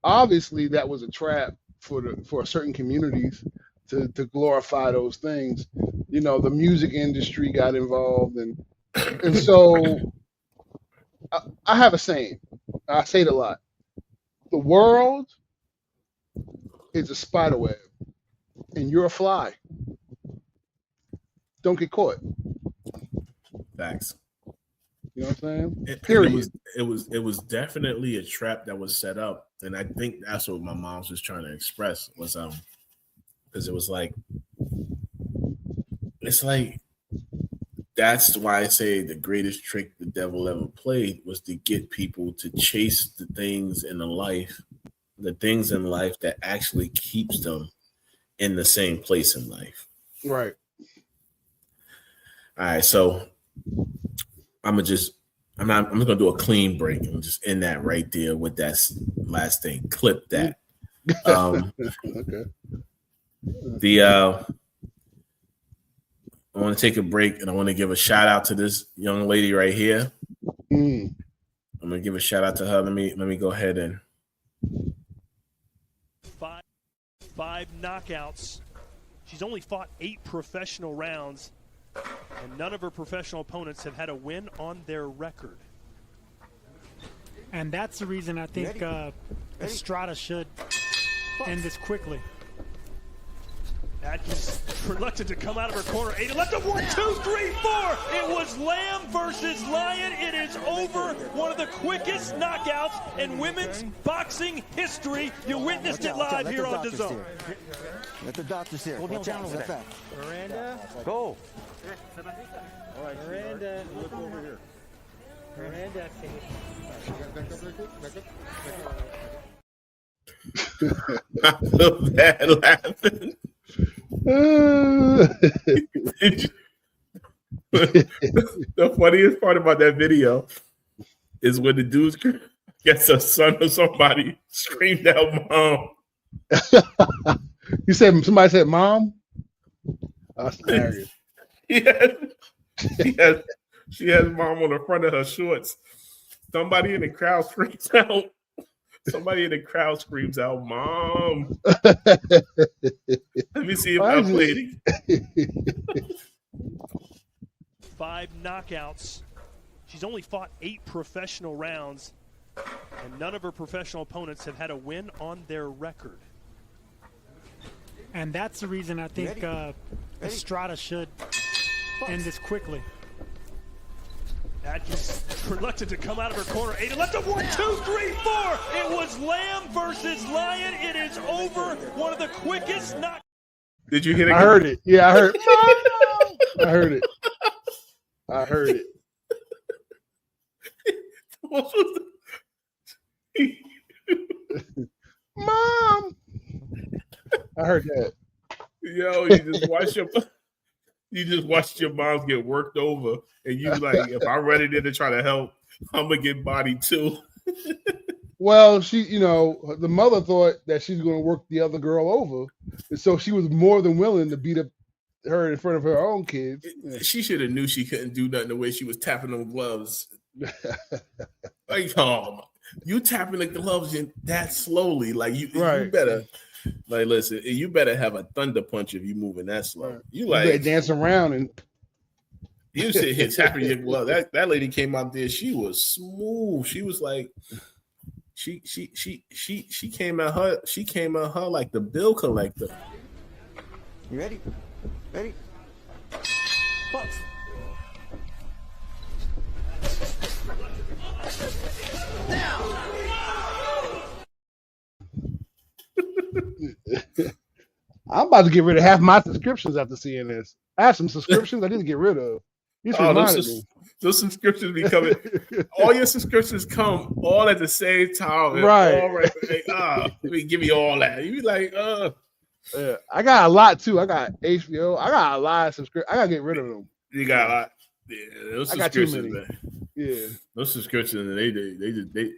Obviously, that was a trap for certain communities to glorify those things. You know, the music industry got involved, and so I have a saying. I say it a lot. The world is a spider web, and you're a fly. Don't get caught. Facts. You know what I'm saying? Period. It was definitely a trap that was set up, and I think that's what my mom was trying to express was because it was like it's like that's why I say the greatest trick the devil ever played was to get people to chase the things in life that actually keeps them in the same place in life. Right. All right, so I'm gonna do a clean break and just end that right there with that last thing. Clip that. Okay. I want to take a break and I want to give a shout out to this young lady right here. I'm gonna give a shout out to her. Let me go ahead and five knockouts. She's only fought 8 professional rounds, and none of her professional opponents have had a win on their record. And that's the reason I think Estrada should end this quickly. Atkins reluctant to come out of her corner. 8 left of 1, 2, 3, 4. It was Lamb versus Lyon. It is over. One of the quickest knockouts in women's boxing history. You witnessed it live here on DAZN. Let the doctors here. Watch out for that. Miranda. Go. All right, Miranda. Look over here. Miranda. I feel bad laughing. The funniest part about that video is when the dude gets a son or somebody screamed out "mom." You said somebody said "mom." That's hilarious. She has mom on the front of her shorts. Somebody in the crowd screams out. Somebody in the crowd screams out, "Mom." Let me see if I'm playing. 5 knockouts. She's only fought 8 professional rounds, and none of her professional opponents have had a win on their record. And that's the reason I think Estrada should end this quickly. Atkins reluctant to come out of her corner. 8 left of 1, 2, 3, 4. It was Lamb versus Lyon. It is over. One of the quickest knock. Did you hear it? I heard it. Yeah, I heard it. I heard it. I heard it. Mom. I heard that. Yo, you just watched your moms get worked over, and you like, if I'm ready to try to help, I'm gonna get bodied too. Well, the mother thought that she's going to work the other girl over, and so she was more than willing to beat up her in front of her own kids. She should have knew she couldn't do nothing the way she was tapping them gloves. Like, oh, you tapping the gloves that slowly, like you better. Like, listen, you better have a thunder punch if you moving that slow. You like dance around and you sit here tapping your glove. That lady came out there. She was smooth. She was like, she came at her. She came at her like the bill collector. You ready? Ready? Box. I'm about to get rid of half my subscriptions after seeing this. I have some subscriptions I need to get rid of. Those subscriptions be coming. All your subscriptions come all at the same time. Right. All right. Let me give you all that. You be like, Yeah, I got a lot too. I got HBO. I got a lot of subscriptions. I gotta get rid of them. You got a lot. Yeah, those subscriptions, man. Yeah, those subscriptions. They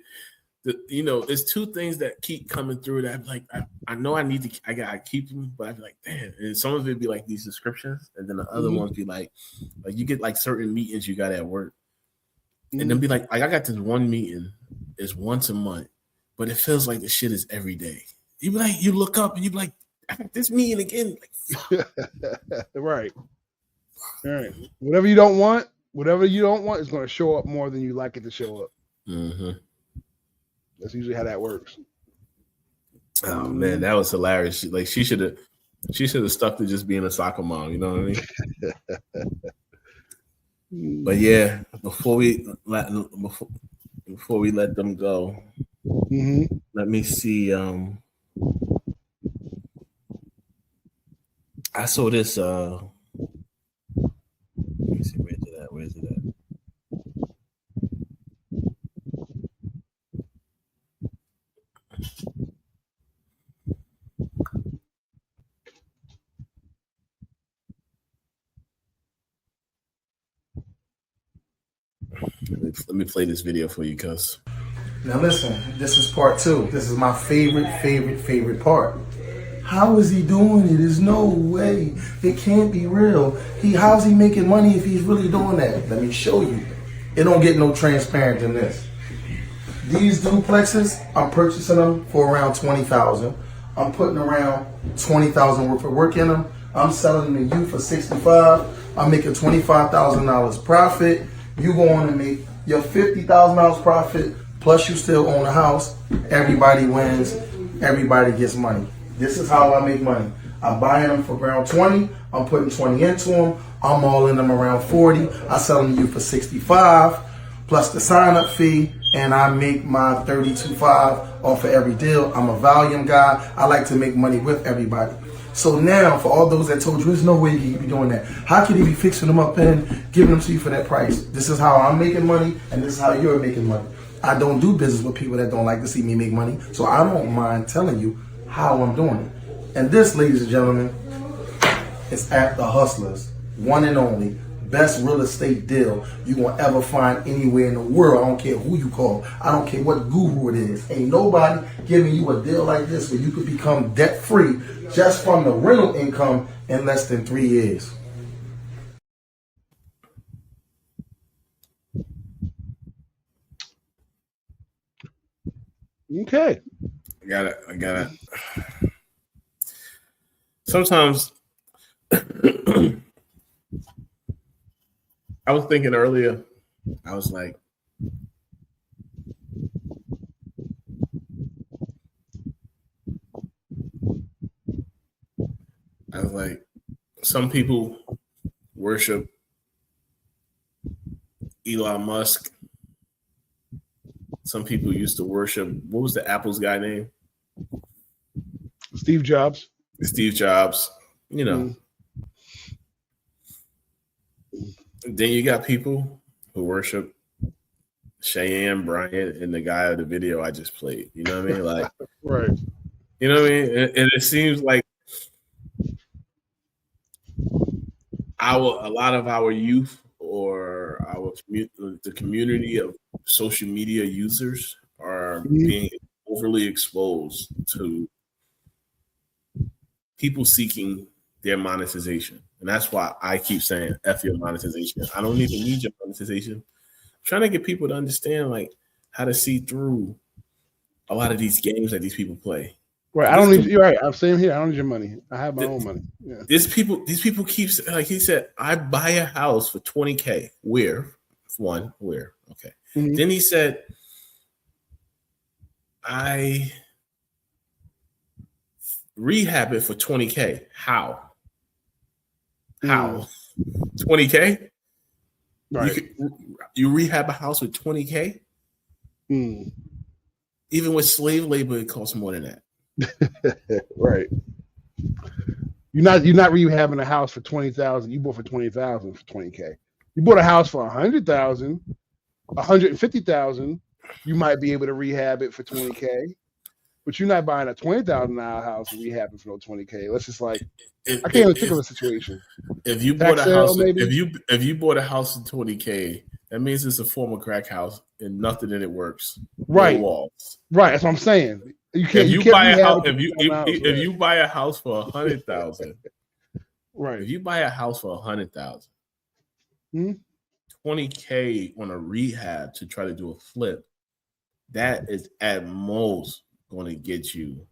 it's 2 things that keep coming through that I'm like, I know I gotta keep them, but I'd be like, damn. And some of it be like these subscriptions, and then the other ones be like you get like certain meetings you got at work, and then be like, I got this one meeting. It's once a month, but it feels like the shit is every day. You be like, you look up and you be like, I got this meeting again. Right. All right. Whatever you don't want is going to show up more than you like it to show up. Mm-hmm. That's usually how that works. Oh man, that was hilarious. Like she should have stuck to just being a soccer mom. You know what I mean? But yeah, before we let them go, let me see. I saw this. Let me see. Where's it at? Let me play this video for you, cuz. Now listen, this is part 2. This is my favorite part. How is he doing it? There's no way. It can't be real. How's he making money if he's really doing that? Let me show you. It don't get no transparent than this. These duplexes, I'm purchasing them for around $20,000. I'm putting around $20,000 worth of work in them. I'm selling them to you for $65,000. I'm making $25,000 profit. You go on and make your $50,000 profit, plus you still own a house. Everybody wins. Everybody gets money. This is how I make money. I'm buying them for around 20. I'm putting 20 into them. I'm all in them around 40. I sell them to you for 65, plus the sign-up fee, and I make my 32.5 off of every deal. I'm a volume guy. I like to make money with everybody. So now, for all those that told you, there's no way he could be doing that. How could he be fixing them up and giving them to you for that price? This is how I'm making money, and this is how you're making money. I don't do business with people that don't like to see me make money, so I don't mind telling you how I'm doing it. And this, ladies and gentlemen, is at the Hustlers, one and only, best real estate deal you're going to ever find anywhere in the world. I don't care who you call. I don't care what guru it is. Ain't nobody giving you a deal like this where you could become debt-free just from the rental income in less than 3 years. Okay. I got it. Sometimes I was thinking earlier, I was like, some people worship Elon Musk. Some people used to worship, what was the Apple's guy name? Steve Jobs. Steve Jobs, you know. Then you got people who worship Cheyenne Bryant and the guy of the video I just played. You know what I mean? Like, right. You know what I mean? And it seems like a lot of our youth or the community of social media users are being overly exposed to people seeking their monetization. And that's why I keep saying F your monetization. I don't even need your monetization. I'm trying to get people to understand like how to see through a lot of these games that these people play. Right. I don't need you're right. I'm saying here, I don't need your money. I have my own money. Yeah. These people keep, like he said, I buy a house for $20K. Where? Okay. Mm-hmm. Then he said, I rehab it for $20K. How? 20K? Right. You rehab a house with $20K? Even with slave labor, it costs more than that. Right. You're not rehabbing a house for $20,000. You bought for $20,000 for $20K. You bought a house for $100,000, $150,000. You might be able to rehab it for $20K, but you're not buying a $20,000 house and rehabbing for no $20K. Let's just like I can't even think of a situation. If you bought a house, if you bought a house for $20K, that means it's a former crack house and nothing in it works. Right. No walls. Right. That's what I'm saying. If you buy a house for $100,000, right? If you buy a house for $100,000, $20K on a rehab to try to do a flip, that is at most going to get you.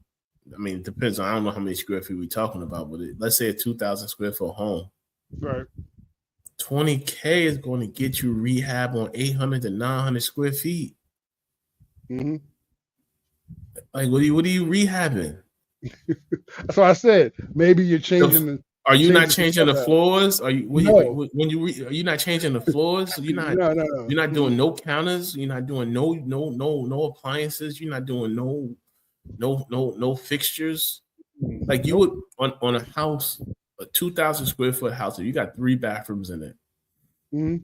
I mean, it depends on, I don't know how many square feet we're talking about, but let's say a 2,000 square foot home. Right. $20K is going to get you rehab on 800 to 900 square feet. Mm-hmm. Like, what are you rehabbing? That's what I said. Maybe you're changing Are you not changing the floors? Are you No. are you not changing the floors? You're not. No. You're not doing no counters. You're not doing no appliances. You're not doing no fixtures. Like you would on a house, a 2,000 square foot house. If you got 3 bathrooms in it, Mhm.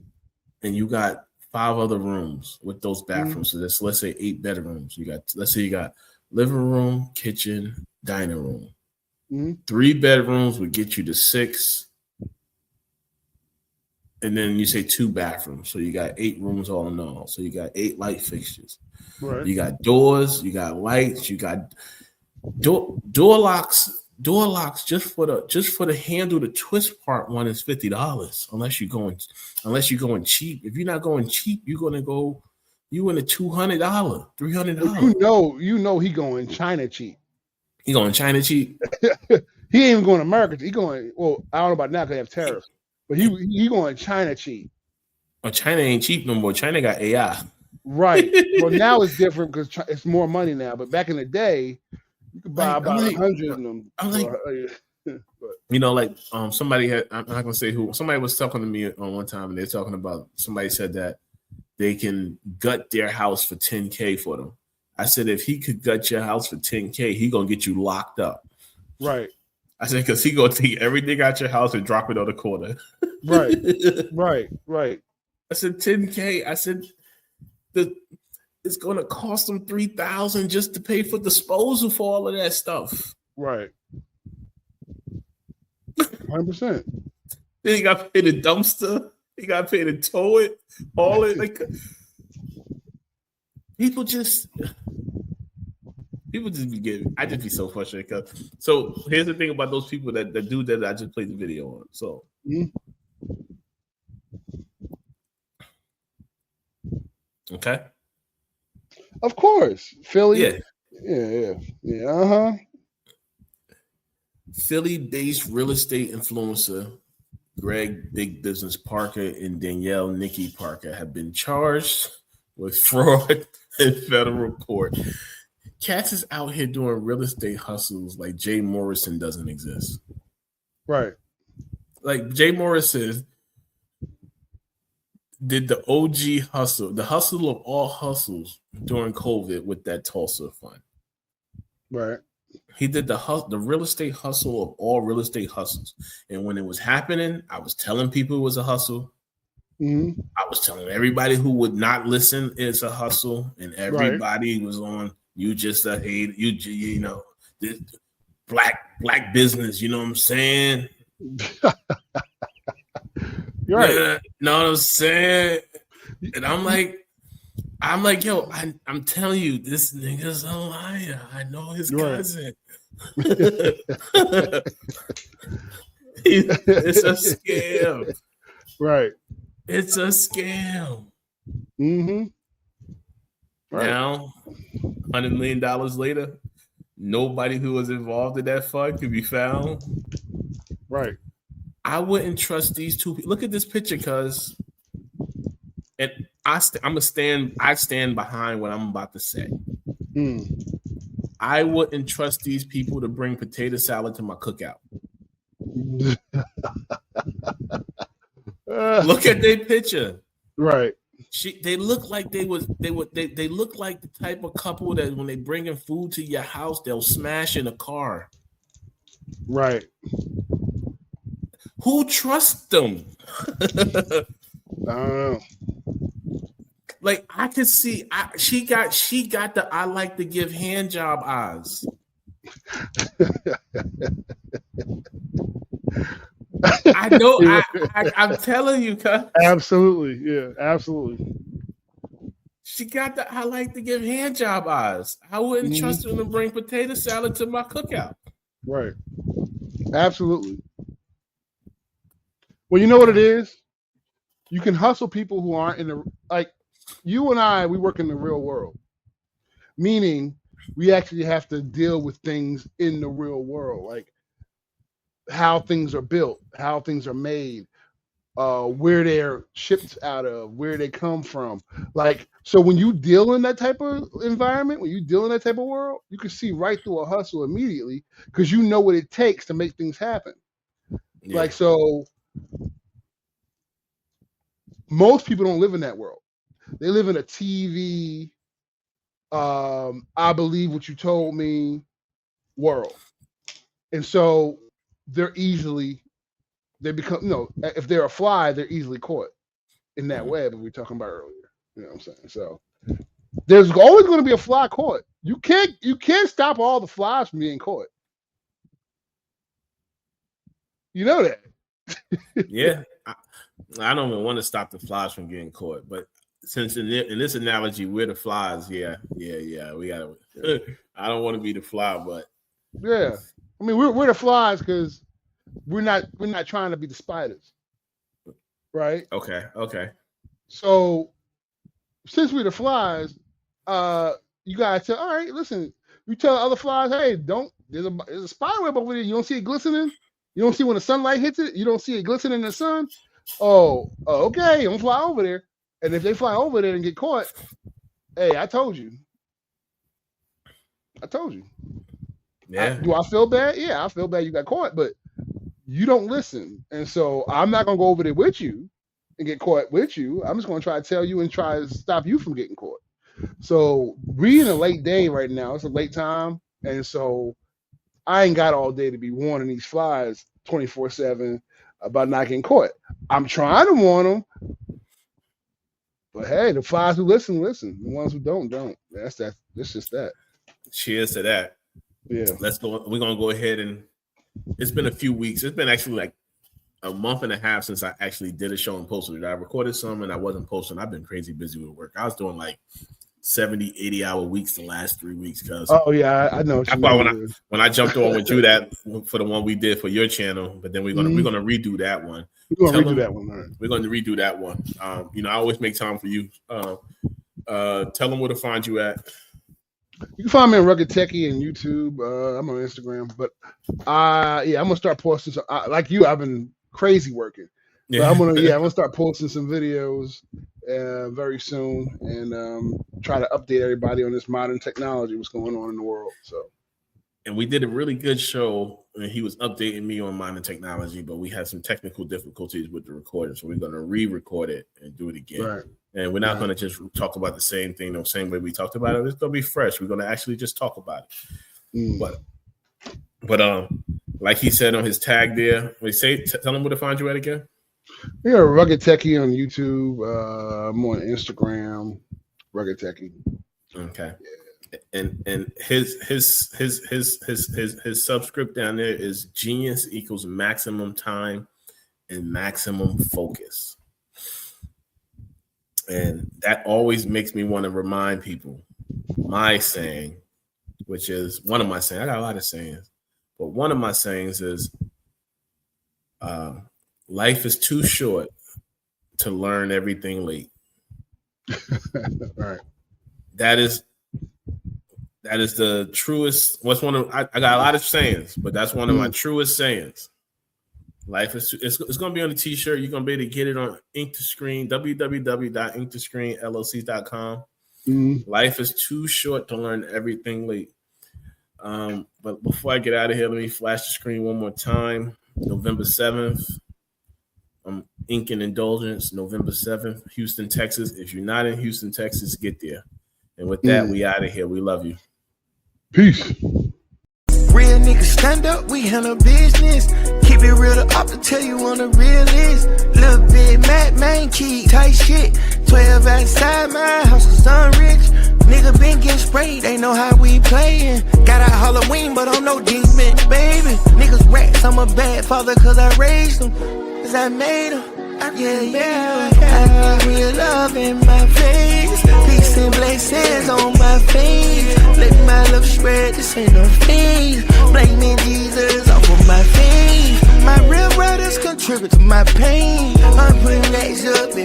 and you got 5 other rooms with those bathrooms. So let's say 8 bedrooms. Let's say you got living room, kitchen, dining room. 3 bedrooms would get you to 6. And then you say 2 bathrooms. So you got 8 rooms all in all. So you got 8 light fixtures. Right. You got doors, you got lights, you got door locks. Door locks just for the handle, the twist part one is $50. Unless you're going cheap. If you're not going cheap, you're gonna go you in a $200, $300. You know he going China cheap. He going China cheap. He ain't even going America. He going, well, I don't know about now because they have tariffs, but he going China cheap. Well, China ain't cheap no more. China got AI. Right. Well, now it's different because it's more money now. But back in the day, you could buy about 100 of them. I'm like, you know, like somebody had. I'm not gonna say who. Somebody was talking to me on one time, and they're talking about. Somebody said that they can gut their house for $10K for them. I said, if he could gut your house for $10K, he gonna get you locked up. Right. I said, because he gonna take everything out your house and drop it on the corner. Right. Right. I said, $10K. I said, it's gonna cost them $3,000 just to pay for disposal for all of that stuff. Right. 100%. Then you got to pay the dumpster. You got to pay to tow it. All it like. People just be getting. I just be so frustrated. So here's the thing about those people that do that. I just played the video on. So. Okay. Of course, Philly. Yeah. Philly-based real estate influencer Greg Big Business Parker and Danielle Nikki Parker have been charged with fraud in federal court. Cats is out here doing real estate hustles like Jay Morrison doesn't exist. Right. Like Jay Morrison did the OG hustle, the hustle of all hustles during COVID with that Tulsa fund. Right. He did the real estate hustle of all real estate hustles. And when it was happening, I was telling people it was a hustle. Mm-hmm. I was telling everybody who would not listen it's a hustle. And everybody was on, you just a hate, you know, this black business, you know what I'm saying? You're right. Yeah, know what I'm saying? And I'm like, yo, I'm telling you, this nigga's a liar. I know his cousin. It's a scam. Right. It's a scam. Mm-hmm. Right. Now, $100 million later, nobody who was involved in that fund can be found. Right. I wouldn't trust these two people. Look at this picture, cuz. And I stand behind what I'm about to say. I wouldn't trust these people to bring potato salad to my cookout. Look at their picture. Right. They look like they look like the type of couple that when they bring in food to your house, they'll smash in a car. Right. Who trusts them? I don't know. Like I could see, she got the I like to give hand job eyes. I know. I'm telling you, cuz. Absolutely, yeah, absolutely. She got the I like to give hand job eyes. I wouldn't trust her to bring potato salad to my cookout. Right. Absolutely. Well, you know what it is? You can hustle people who aren't in the, like, you and I, we work in the real world, meaning we actually have to deal with things in the real world, like how things are built, how things are made, where they're shipped out of, where they come from. Like, so when you deal in that type of environment, when you deal in that type of world, you can see right through a hustle immediately because you know what it takes to make things happen. Yeah. Like, so most people don't live in that world. They live in a TV, I believe what you told me world. And so they become, if they're a fly, they're easily caught in that web that we were talking about earlier. You know what I'm saying? So there's always going to be a fly caught. You can't stop all the flies from being caught. You know that. Yeah. I don't even want to stop the flies from getting caught, but since in this analogy we're the flies, yeah, we gotta. I don't want to be the fly, but yeah, I mean we're the flies because we're not trying to be the spiders, right? Okay. So since we're the flies, you gotta tell. All right, listen. You tell other flies, hey, there's a spider web over there. You don't see it glistening. You don't see when the sunlight hits it. You don't see it glistening in the sun. Oh, okay. Don't fly over there. And if they fly over there and get caught, hey, I told you. Yeah. Do I feel bad? Yeah, I feel bad you got caught, but you don't listen. And so I'm not going to go over there with you and get caught with you. I'm just going to try to tell you and try to stop you from getting caught. So we're in a late day right now. It's a late time. And so I ain't got all day to be warning these flies 24/7 about not getting caught. I'm trying to warn them. But hey, the flies who listen. The ones who don't. That's just that. Cheers to that. Yeah. Let's go. We're gonna go ahead and it's been a few weeks. It's been actually like a month and a half since I actually did a show and posted it. I recorded some and I wasn't posting. I've been crazy busy with work. I was doing like 70, 80-hour weeks the last 3 weeks because oh yeah, I know. That's why when I jumped on with you that for the one we did for your channel, but then we're gonna redo that one. We're gonna redo that one. Right. We're gonna redo that one. I always make time for you. Tell them where to find you at. You can find me on Rugged Techie and YouTube. I'm on Instagram, but I'm gonna start posting some. Like you, I've been crazy working. Yeah. But I'm gonna start posting some videos very soon and try to update everybody on this modern technology, what's going on in the world. So. And we did a really good show, and he was updating me on modern technology, but we had some technical difficulties with the recording, so we're going to re-record it and do it again. Right. And we're not going to just talk about the same thing the same way we talked about it. It's going to be fresh. We're going to actually just talk about it. But like he said on his tag there, tell him where to find you at again. Yeah, Rugged Techie on YouTube. I'm on Instagram, Rugged Techie. Okay. And his subscript down there is genius equals maximum time and maximum focus. And that always makes me want to remind people my saying, which is one of my sayings. I got a lot of sayings, but one of my sayings is life is too short to learn everything late. Right. That is the truest. I got a lot of sayings, but that's one of my truest sayings. Life is it's going to be on the t-shirt. You're going to be able to get it on Ink to Screen, www.inktoscreenllc.com. Life is too short to learn everything late. But before I get out of here, let me flash the screen one more time. November 7th. Ink and Indulgence, November 7th, Houston, Texas. If you're not in Houston, Texas, get there. And with that, we out of here. We love you. Peace. Real niggas stand up, we handle business. Keep it real to up to tell you on the realist. Little bit mad, man, key, tight shit. 12 outside my house, cause I'm rich. Nigga been getting sprayed, they know how we playin'. Got out Halloween, but I'm no demon, baby. Niggas rats, I'm a bad father cause I raised them. Cause I made them. Yeah. I got real love in my face. Peace and blessings on my face. Let my love spread, this ain't no face. Blaming Jesus off of my face. My real brothers contribute to my pain. I'm putting legs up in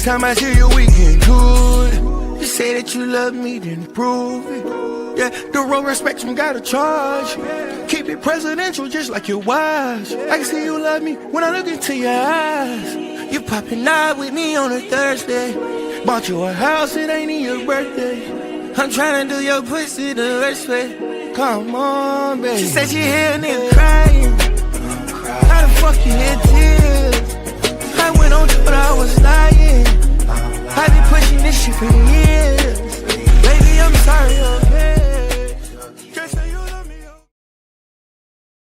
Next time I see you, we can do it. You say that you love me, then prove it. Yeah, the road respect you gotta charge. Keep it presidential just like your wives. I can see you love me when I look into your eyes. You popping out with me on a Thursday. Bought you a house, it ain't in your birthday. I'm trying to do your pussy the worst way. Come on, baby. She said she hear a nigga crying. How the fuck you hear tears? I went on but I was lying. I've been pushing this shit for years. Baby, I'm sorry, okay?